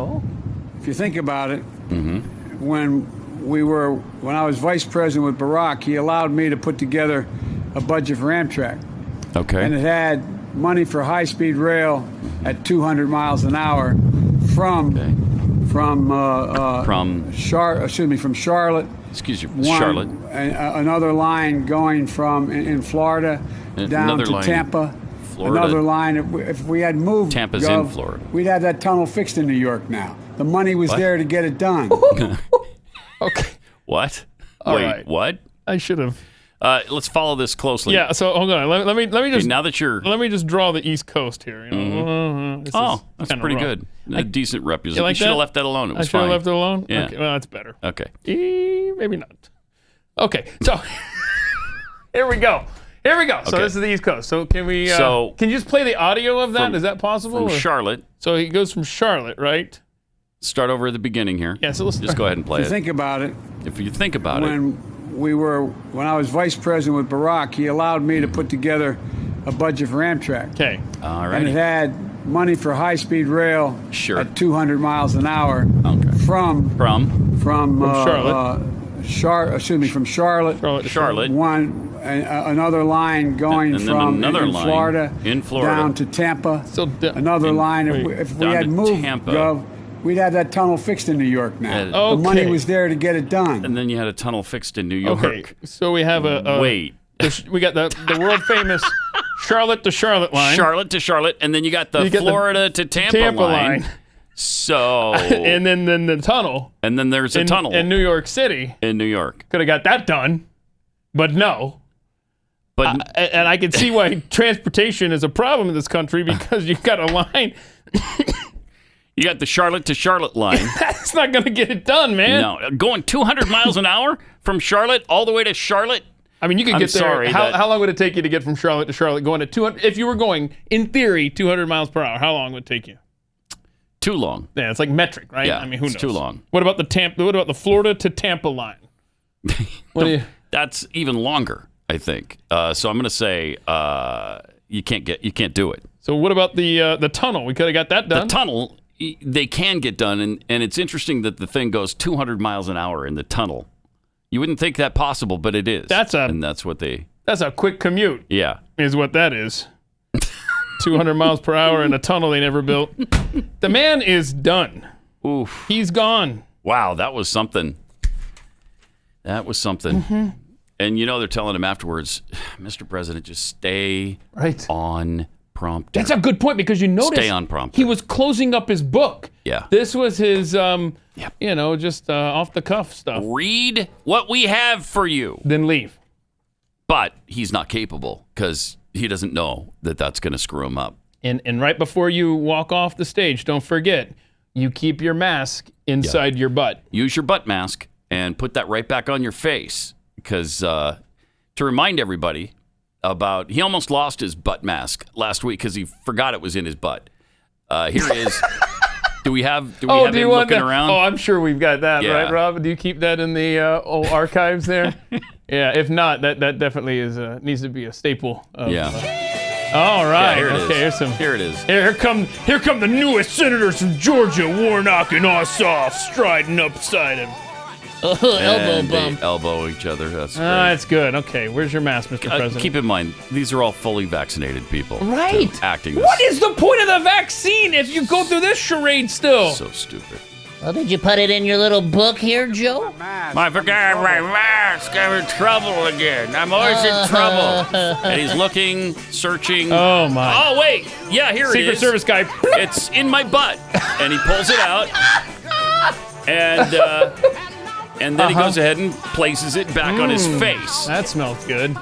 V: If you think about it, when I was vice president with Barack, he allowed me to put together a budget for Amtrak.
B: Okay.
V: And it had money for high-speed rail at 200 miles an hour from Charlotte.
B: Excuse me, Charlotte.
V: Another line going from in Florida down to Tampa.
B: Florida.
V: Another line. If we had moved,
B: Tampa's in Florida.
V: We'd have that tunnel fixed in New York now. The money was there to get it done.
C: Okay.
B: What?
C: All
B: Wait,
C: right.
B: what?
C: I should have.
B: Let's follow this closely.
C: Yeah. So hold on. Let me just.
B: Okay, now that you're.
C: Let me just draw the East Coast here. You know?
B: That's pretty good. A decent representation.
C: Like
B: you should have left that alone. It was
C: fine. I should
B: fine.
C: have left it alone.
B: Yeah.
C: Okay, well, that's better.
B: Okay.
C: Maybe not. Okay. So here we go. So
B: Okay.
C: this is the East Coast. So can we? Can you just play the audio of that? Is that possible?
B: From Charlotte.
C: So he goes from Charlotte, right?
B: Start over at the beginning here.
C: Yeah. So let's
B: just go ahead and play
V: If you think about it.
B: If you think about it.
V: When I was vice president with Barack, he allowed me to put together a budget for Amtrak.
C: Okay.
B: All right.
V: And it had money for high-speed rail at 200 miles an hour from Charlotte. From Charlotte. Another line going from Florida down to Tampa. Another line. If we had moved, Gov, we'd have that tunnel fixed in New York now. The money was there to get it done.
B: And then you had a tunnel fixed in New York.
C: Okay. So we have
B: Wait.
C: We got the world famous Charlotte to Charlotte line.
B: Charlotte to Charlotte, and then you got the Florida to Tampa line. So
C: and then the tunnel.
B: And then there's a tunnel
C: in New York City.
B: In New York.
C: Could have got that done, but no.
B: But
C: and I can see why transportation is a problem in this country because you've got a line.
B: You got the Charlotte to Charlotte line.
C: That's not going to get it done, man.
B: No, going 200 miles an hour from Charlotte all the way to Charlotte.
C: I mean, you could get there. How long would it take you to get from Charlotte to Charlotte going at 200? If you were going, in theory, 200 miles per hour, how long would it take you?
B: Too long.
C: Yeah, it's like metric, right?
B: Yeah,
C: I mean, who knows?
B: It's too long.
C: What about the Florida to Tampa line?
B: That's even longer, I think. So I'm going to say you can't do it.
C: So what about the tunnel? We could have got that done.
B: The tunnel, they can get done, and it's interesting that the thing goes 200 miles an hour in the tunnel. You wouldn't think that possible, but it is. And that's what they
C: That's a quick commute.
B: Yeah.
C: Is what that is. 200 miles per hour in a tunnel they never built. The man is done.
B: Oof.
C: He's gone.
B: Wow, that was something. That was something.
C: Mm-hmm.
B: And they're telling him afterwards, Mr. President, just stay on prompter.
C: That's a good point because you notice
B: Stay on prompter.
C: he was closing up his book.
B: Yeah.
C: This was his, just off the cuff stuff.
B: Read what we have for you.
C: Then leave.
B: But he's not capable because he doesn't know that that's going to screw him up.
C: And right before you walk off the stage, don't forget, you keep your mask inside your butt.
B: Use your butt mask and put that right back on your face because to remind everybody about, he almost lost his butt mask last week because he forgot it was in his butt. Here it is. Do we have him looking around?
C: Oh, I'm sure we've got that,
B: Yeah.
C: right, Rob? Do you keep that in the old archives there? Yeah, if not, that definitely is needs to be a staple. Of, all right.
B: Yeah,
C: Here
B: it is.
C: Here come the newest senators from Georgia, Warnock and Ossoff, striding up beside him.
B: And they elbow each other. That's great.
C: That's good. Okay, where's your mask, Mr. President?
B: Keep in mind, these are all fully vaccinated people.
C: Right.
B: Acting this.
C: What is the point of the vaccine if you go through this charade still?
B: So stupid.
F: Well, did you put it in your little book here, Joe?
B: I forgot my mask. I'm in trouble again. I'm always in trouble. And he's looking, searching.
C: Oh, my.
B: Oh, wait. Yeah, here it is.
C: Secret Service guy.
B: It's in my butt. And he pulls it out. And then he goes ahead and places it back on his face.
C: That smells good.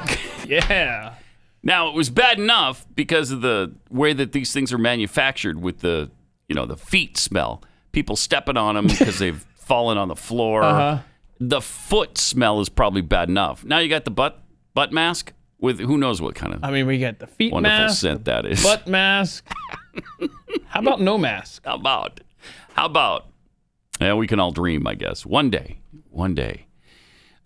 C: Yeah.
B: Now, it was bad enough because of the way that these things are manufactured with the feet smell. People stepping on them because they've fallen on the floor. The foot smell is probably bad enough. Now you got the butt mask with who knows what kind of.
C: I mean, we got the feet
B: wonderful
C: mask,
B: scent that is.
C: butt mask. How about no mask?
B: How about? Yeah, we can all dream, I guess. One day.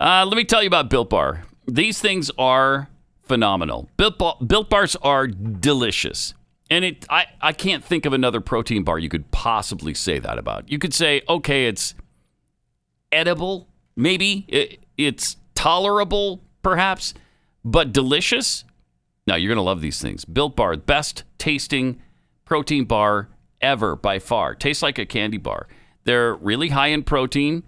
B: Let me tell you about Built Bar. These things are phenomenal. Built Bars are delicious. And I can't think of another protein bar you could possibly say that about. You could say, okay, it's edible, maybe. It's tolerable, perhaps, but delicious? No, you're going to love these things. Built Bar, best tasting protein bar ever by far. Tastes like a candy bar. They're really high in protein,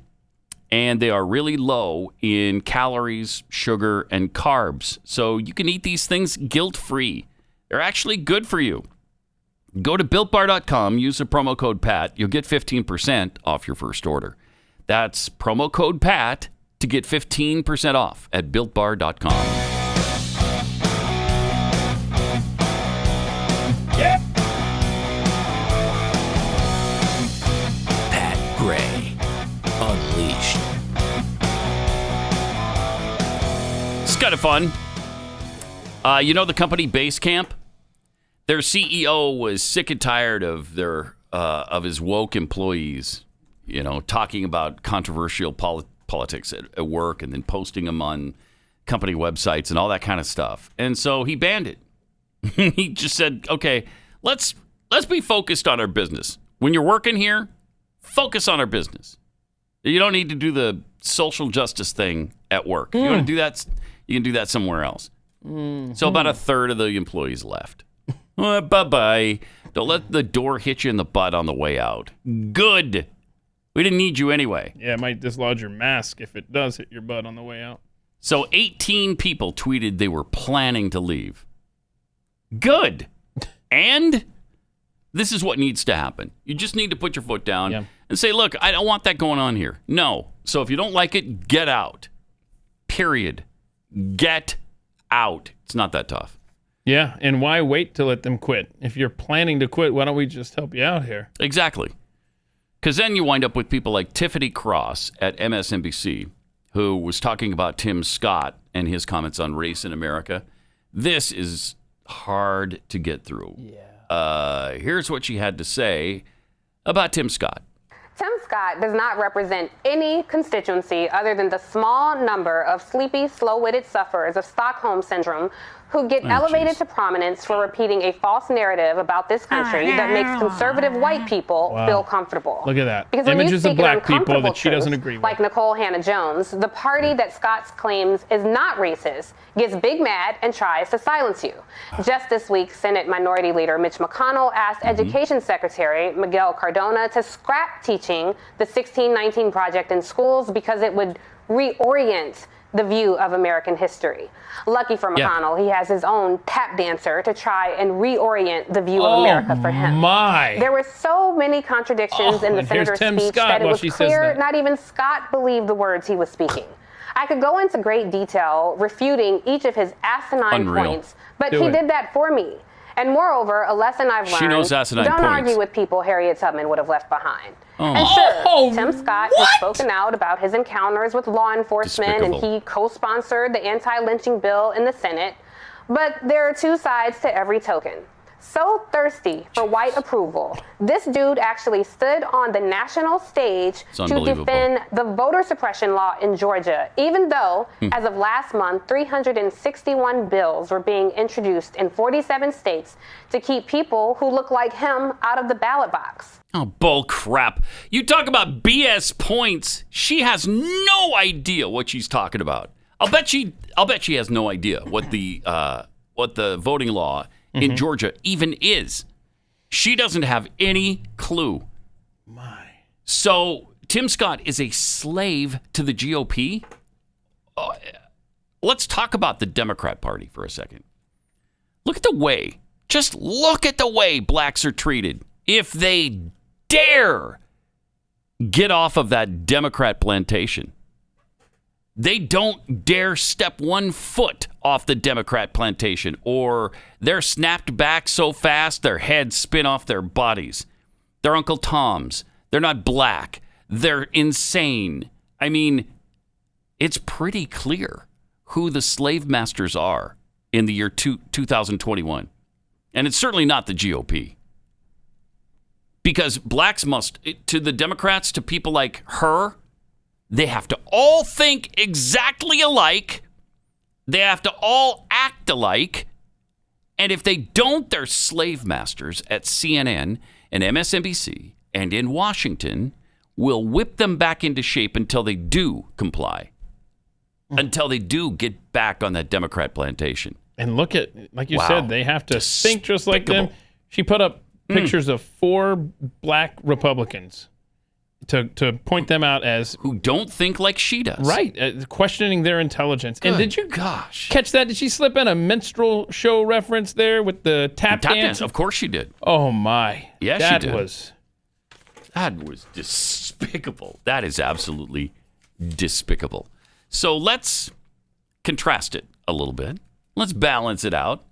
B: and they are really low in calories, sugar, and carbs. So you can eat these things guilt-free. They're actually good for you. Go to BuiltBar.com, use the promo code PAT. You'll get 15% off your first order. That's promo code PAT to get 15% off at BuiltBar.com.
G: Yeah. Pat Gray, Unleashed.
B: It's kind of fun. The company Basecamp? Their CEO was sick and tired of of his woke employees, talking about controversial politics at work and then posting them on company websites and all that kind of stuff. And so he banned it. He just said, "Okay, let's be focused on our business. When you're working here, focus on our business. You don't need to do the social justice thing at work. If you want to do that, you can do that somewhere else." So about a third of the employees left. Bye-bye. Don't let the door hit you in the butt on the way out. Good. We didn't need you anyway.
C: Yeah, it might dislodge your mask if it does hit your butt on the way out.
B: So 18 people tweeted they were planning to leave. Good. And this is what needs to happen. You just need to put your foot down and say, look, I don't want that going on here. No. So if you don't like it, get out. Period. Get out. It's not that tough.
C: Yeah, and why wait to let them quit? If you're planning to quit, why don't we just help you out here?
B: Exactly. Because then you wind up with people like Tiffany Cross at MSNBC, who was talking about Tim Scott and his comments on race in America. This is hard to get through. Yeah. Here's what she had to say about Tim Scott.
W: Tim Scott does not represent any constituency other than the small number of sleepy, slow-witted sufferers of Stockholm Syndrome who get elevated to prominence for repeating a false narrative about this country that makes conservative white people feel comfortable.
T: Look at that.
W: Because when you
T: Images of
W: speak an
T: black people
W: uncomfortable
T: that she doesn't
W: truth,
T: agree with.
W: like Nicole Hannah-Jones, the party that Scott claims is not racist gets big mad and tries to silence you. Just this week, Senate Minority Leader Mitch McConnell asked Education Secretary Miguel Cardona to scrap teaching the 1619 Project in schools because it would reorient the view of American history. Lucky for McConnell, he has his own tap dancer to try and reorient the view of America for him. There were so many contradictions in the senator's speech that it was clear not even Scott believed the words he was speaking. I could go into great detail refuting each of his asinine points, but he did that for me. And moreover, a lesson I've learned, don't argue with people Harriet Tubman would have left behind. And sure, Tim Scott has spoken out about his encounters with law enforcement, and he co-sponsored the anti-lynching bill in the Senate. But there are two sides to every token. So thirsty for white approval, this dude actually stood on the national stage to defend the voter suppression law in Georgia, even though, as of last month, 361 bills were being introduced in 47 states to keep people who look like him out of the ballot box.
B: Oh, bull crap. You talk about BS points. She has no idea what she's talking about. I'll bet she has no idea what the voting law in Georgia even is. She doesn't have any clue. So Tim Scott is a slave to the GOP? Let's talk about the Democrat Party for a second. Look at the way blacks are treated. If they dare get off of that Democrat plantation, they don't dare step 1 foot off the Democrat plantation, or they're snapped back so fast their heads spin off their bodies. They're Uncle Toms. They're not black. They're insane. I mean, it's pretty clear who the slave masters are in the year 2021. And it's certainly not the GOP. Because blacks must, to the Democrats, to people like her, they have to all think exactly alike. They have to all act alike. And if they don't, they're slave masters at CNN and MSNBC and in Washington will whip them back into shape until they do comply. Until they do get back on that Democrat plantation.
T: And look at, like you said, they have to think just like them. She put up pictures of 4 black Republicans to point them out as
B: who don't think like she does.
T: Right, questioning their intelligence.
B: Good
T: and did you catch that? Did she slip in a minstrel show reference there with the tap dance?
B: Of course she did.
T: Oh my!
B: Yes,
T: that
B: she did.
T: That
B: was despicable. That is absolutely despicable. So let's contrast it a little bit. Let's balance it out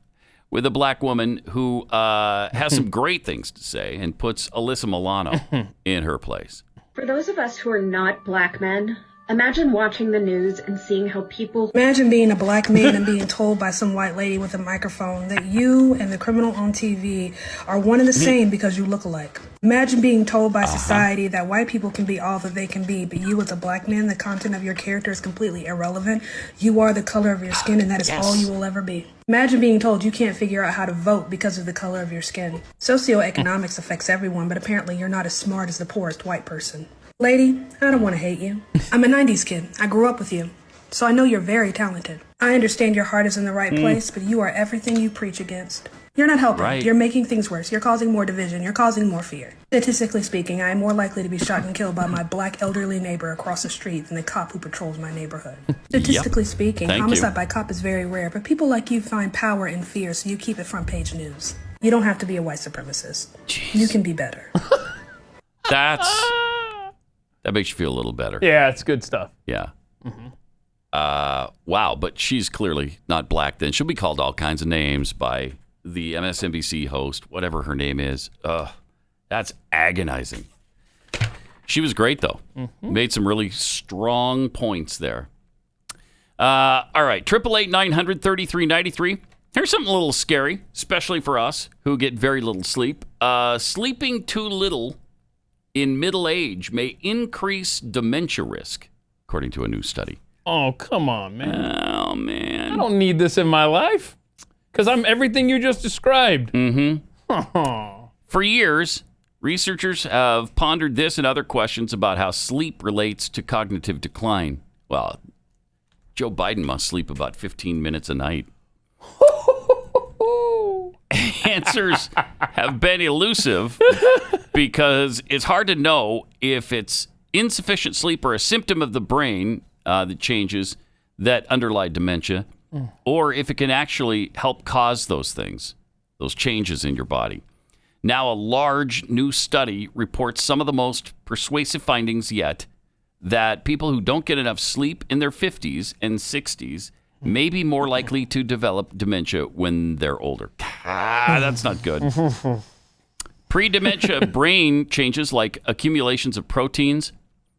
B: with a black woman who has some great things to say and puts Alyssa Milano in her place.
H: For those of us who are not black men, imagine watching the news and seeing how people...
I: Imagine being a black man and being told by some white lady with a microphone that you and the criminal on TV are one and the same because you look alike. Imagine being told by society that white people can be all that they can be, but you as a black man, the content of your character is completely irrelevant. You are the color of your skin, and that is all you will ever be. Imagine being told you can't figure out how to vote because of the color of your skin. Socioeconomics affects everyone, but apparently you're not as smart as the poorest white person. Lady, I don't want to hate you. I'm a 90s kid. I grew up with you. So I know you're very talented. I understand your heart is in the right place, but you are everything you preach against. You're not helping. Right. You're making things worse. You're causing more division. You're causing more fear. Statistically speaking, I am more likely to be shot and killed by my black elderly neighbor across the street than the cop who patrols my neighborhood. Statistically speaking, homicide by cop is very rare, but people like you find power in fear, so you keep it front page news. You don't have to be a white supremacist. Jeez. You can be better.
B: That makes you feel a little better.
T: Yeah, it's good stuff.
B: Yeah. Wow, but she's clearly not black then. She'll be called all kinds of names by the MSNBC host, whatever her name is. That's agonizing. She was great, though. Made some really strong points there. All right, 888-900-3393. Here's something a little scary, especially for us who get very little sleep. Sleeping too little in middle age may increase dementia risk, according to a new study.
T: Oh, come on, man.
B: Oh, man.
T: I don't need this in my life.
C: Because I'm everything you just described.
B: Mm-hmm. For years, researchers have pondered this and other questions about how sleep relates to cognitive decline. Well, Joe Biden must sleep about 15 minutes a night. Answers have been elusive because it's hard to know if it's insufficient sleep or a symptom of the brain that changes that underlie dementia, or if it can actually help cause those things, those changes in your body. Now, a large new study reports some of the most persuasive findings yet, that people who don't get enough sleep in their 50s and 60s may be more likely to develop dementia when they're older. That's not good. Pre-dementia brain changes like accumulations of proteins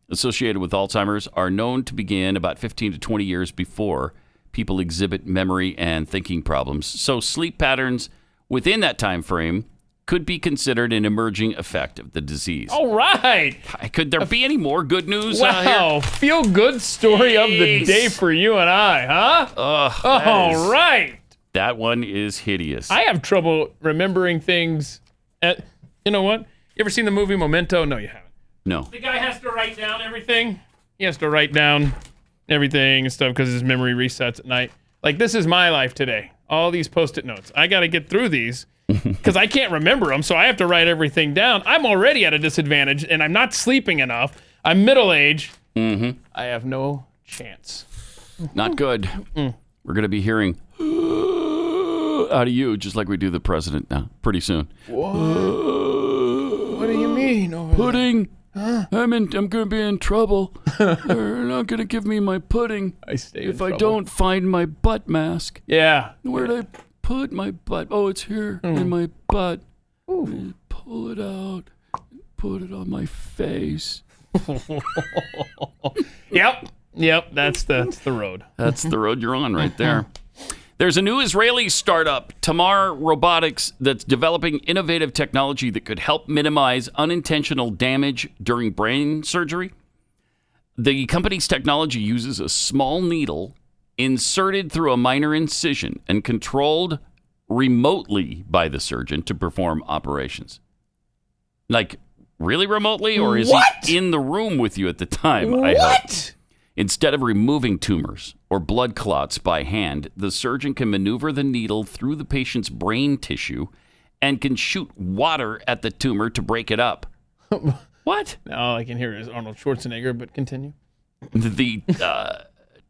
B: associated with Alzheimer's are known to begin about 15 to 20 years before people exhibit memory and thinking problems. So sleep patterns within that time frame could be considered an emerging effect of the disease.
C: All right.
B: Could there be any more good news?
C: Wow. Feel good story of the day for you and I, huh? All right.
B: That one is hideous.
C: I have trouble remembering things. You know what? You ever seen the movie Memento? No, you haven't.
B: No.
C: The guy has to write down everything. He has to write down everything and stuff because his memory resets at night. Like, this is my life today. All these Post-it notes. I got to get through these because I can't remember them, so I have to write everything down. I'm already at a disadvantage, and I'm not sleeping enough. I'm middle-aged.
B: Mm-hmm.
C: I have no chance.
B: Not good. We're going to be hearing out of you, just like we do the president now, pretty soon.
C: What? What do you mean?
B: Pudding.
C: Huh?
B: I'm going to be in trouble. They're not going to give me my pudding if I don't find my butt mask.
C: Yeah.
B: Where'd I put my butt? Oh, it's here in my butt. Pull it out. Put it on my face.
C: Yep. That's the road.
B: That's the road you're on right there. There's a new Israeli startup, Tamar Robotics, that's developing innovative technology that could help minimize unintentional damage during brain surgery. The company's technology uses a small needle inserted through a minor incision and controlled remotely by the surgeon to perform operations. Like, really remotely? Or is he in the room with you at the time? I hope. Instead of removing tumors or blood clots by hand, the surgeon can maneuver the needle through the patient's brain tissue and can shoot water at the tumor to break it up. What?
C: All I can hear is Arnold Schwarzenegger, but continue.
B: The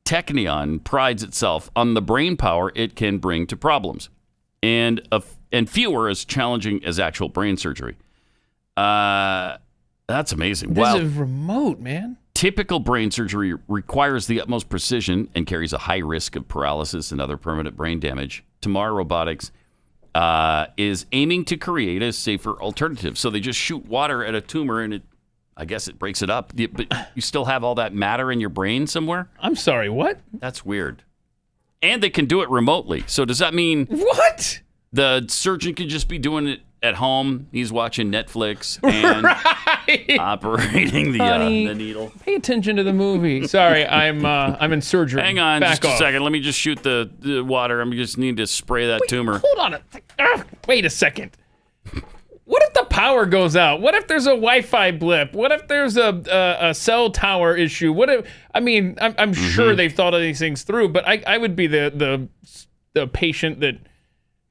B: Technion prides itself on the brain power it can bring to problems, and few are as challenging as actual brain surgery. That's amazing.
C: This is remote, man.
B: Typical brain surgery requires the utmost precision and carries a high risk of paralysis and other permanent brain damage. Tamar Robotics is aiming to create a safer alternative. So they just shoot water at a tumor and I guess it breaks it up. But you still have all that matter in your brain somewhere?
C: I'm sorry, what?
B: That's weird. And they can do it remotely. So does that mean...
C: What?
B: The surgeon could just be doing it at home. He's watching Netflix and operating the needle.
C: Pay attention to the movie. Sorry, I'm in surgery.
B: Hang on
C: Back
B: just
C: off.
B: a second. Let me just shoot the water. I just need to spray that tumor.
C: Hold on. Wait a second. What if the power goes out? What if there's a Wi-Fi blip? What if there's a cell tower issue? What if? I mean, I'm sure they've thought of these things through, but I would be the patient that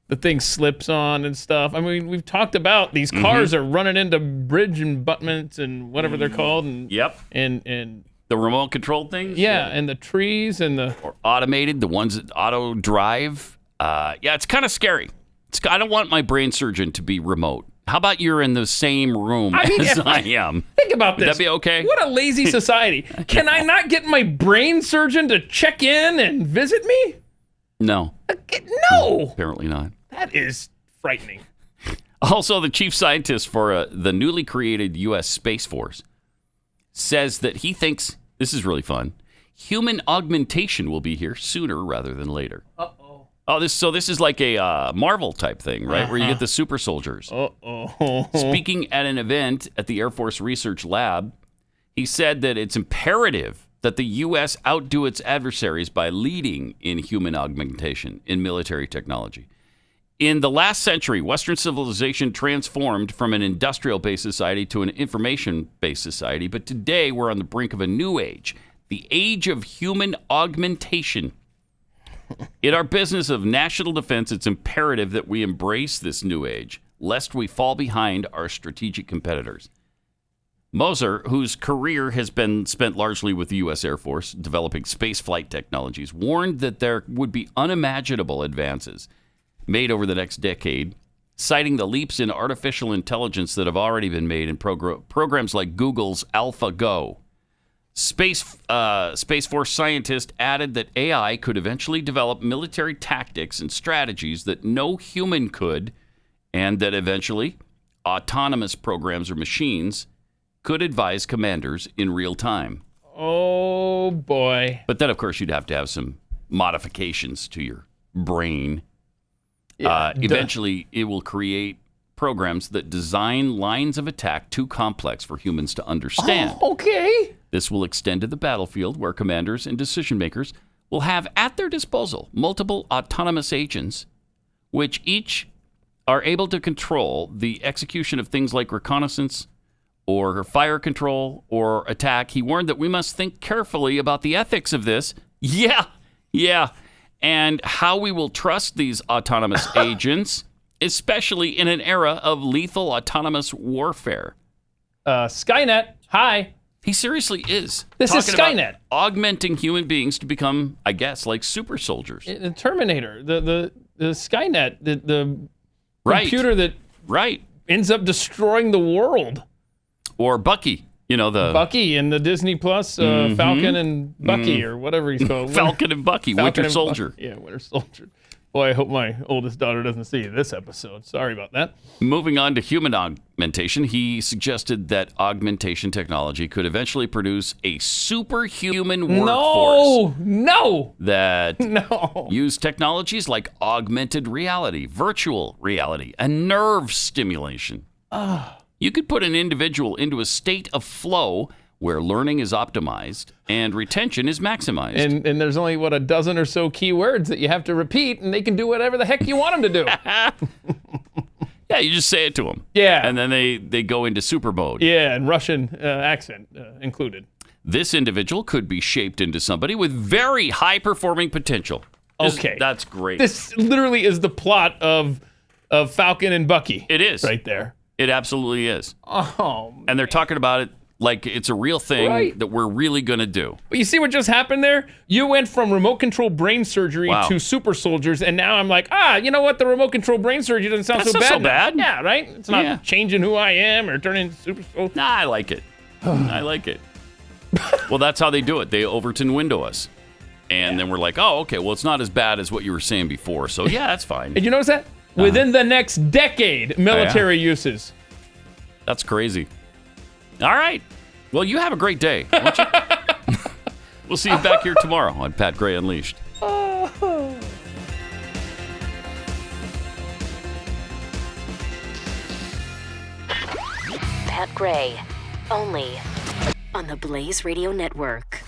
C: the thing slips on and stuff. I mean, we've talked about these cars are running into bridge abutments and whatever they're called. And, and
B: the remote controlled things?
C: Yeah, and the trees and the...
B: Or automated, the ones that auto drive. It's kind of scary. I don't want my brain surgeon to be remote. How about you're in the same room as I am?
C: Think about this.
B: Would that be okay?
C: What a lazy society. Can I not get my brain surgeon to check in and visit me?
B: No.
C: No.
B: Apparently not.
C: That is frightening.
B: Also, the chief scientist for the newly created U.S. Space Force says that he thinks, this is really fun, human augmentation will be here sooner rather than later.
C: Uh-oh.
B: Oh, this is like a Marvel type thing, right? Where you get the super soldiers.
C: Uh-oh.
B: Speaking at an event at the Air Force Research Lab, he said that it's imperative that the U.S. outdo its adversaries by leading in human augmentation in military technology. In the last century, Western civilization transformed from an industrial-based society to an information-based society, but today we're on the brink of a new age, the age of human augmentation. In our business of national defense, it's imperative that we embrace this new age, lest we fall behind our strategic competitors. Moser, whose career has been spent largely with the U.S. Air Force, developing space flight technologies, warned that there would be unimaginable advances made over the next decade, citing the leaps in artificial intelligence that have already been made in programs like Google's AlphaGo. Space Force scientists added that AI could eventually develop military tactics and strategies that no human could, and that eventually autonomous programs or machines could advise commanders in real time.
C: Oh, boy.
B: But then, of course, you'd have to have some modifications to your brain. Eventually, it will create programs that design lines of attack too complex for humans to understand.
C: Oh, okay.
B: This will extend to the battlefield, where commanders and decision makers will have at their disposal multiple autonomous agents, which each are able to control the execution of things like reconnaissance or fire control or attack. He warned that we must think carefully about the ethics of this. Yeah. And how we will trust these autonomous agents, especially in an era of lethal autonomous warfare.
C: Skynet, hi.
B: He seriously is.
C: This is
B: talking
C: Skynet.
B: About augmenting human beings to become, I guess, like super soldiers.
C: The Terminator, the Skynet, the computer that ends up destroying the world.
B: Or Bucky. You know, the
C: Bucky and the Disney Plus Falcon and Bucky or whatever he's called.
B: Falcon and Bucky, Winter Soldier.
C: Yeah, Winter Soldier. Boy, I hope my oldest daughter doesn't see this episode. Sorry about that.
B: Moving on to human augmentation, he suggested that augmentation technology could eventually produce a superhuman workforce. That use technologies like augmented reality, virtual reality, and nerve stimulation. You could put an individual into a state of flow where learning is optimized and retention is maximized.
C: And there's only, a dozen or so key words that you have to repeat, and they can do whatever the heck you want them to do.
B: Yeah, you just say it to them.
C: Yeah.
B: And then they go into super mode.
C: Yeah, and Russian accent included.
B: This individual could be shaped into somebody with very high-performing potential.
C: Okay.
B: That's great.
C: This literally is the plot of Falcon and Bucky.
B: It is.
C: Right there.
B: It absolutely is.
C: Oh, man.
B: And they're talking about it like it's a real thing that we're really going to do.
C: But you see what just happened there? You went from remote control brain surgery to super soldiers, and now I'm like, you know what? The remote control brain surgery doesn't sound so bad.
B: That's not so bad.
C: Yeah, right? It's not changing who I am or turning into super soldier.
B: Nah, I like it. I like it. Well, that's how they do it. They Overton window us. And then we're like, oh, okay, well, it's not as bad as what you were saying before. So, yeah, that's fine.
C: Did you notice that? Within the next decade, military uses.
B: That's crazy. All right. Well, you have a great day, won't you? We'll see you back here tomorrow on Pat Gray Unleashed.
L: Pat Gray, only on the Blaze Radio Network.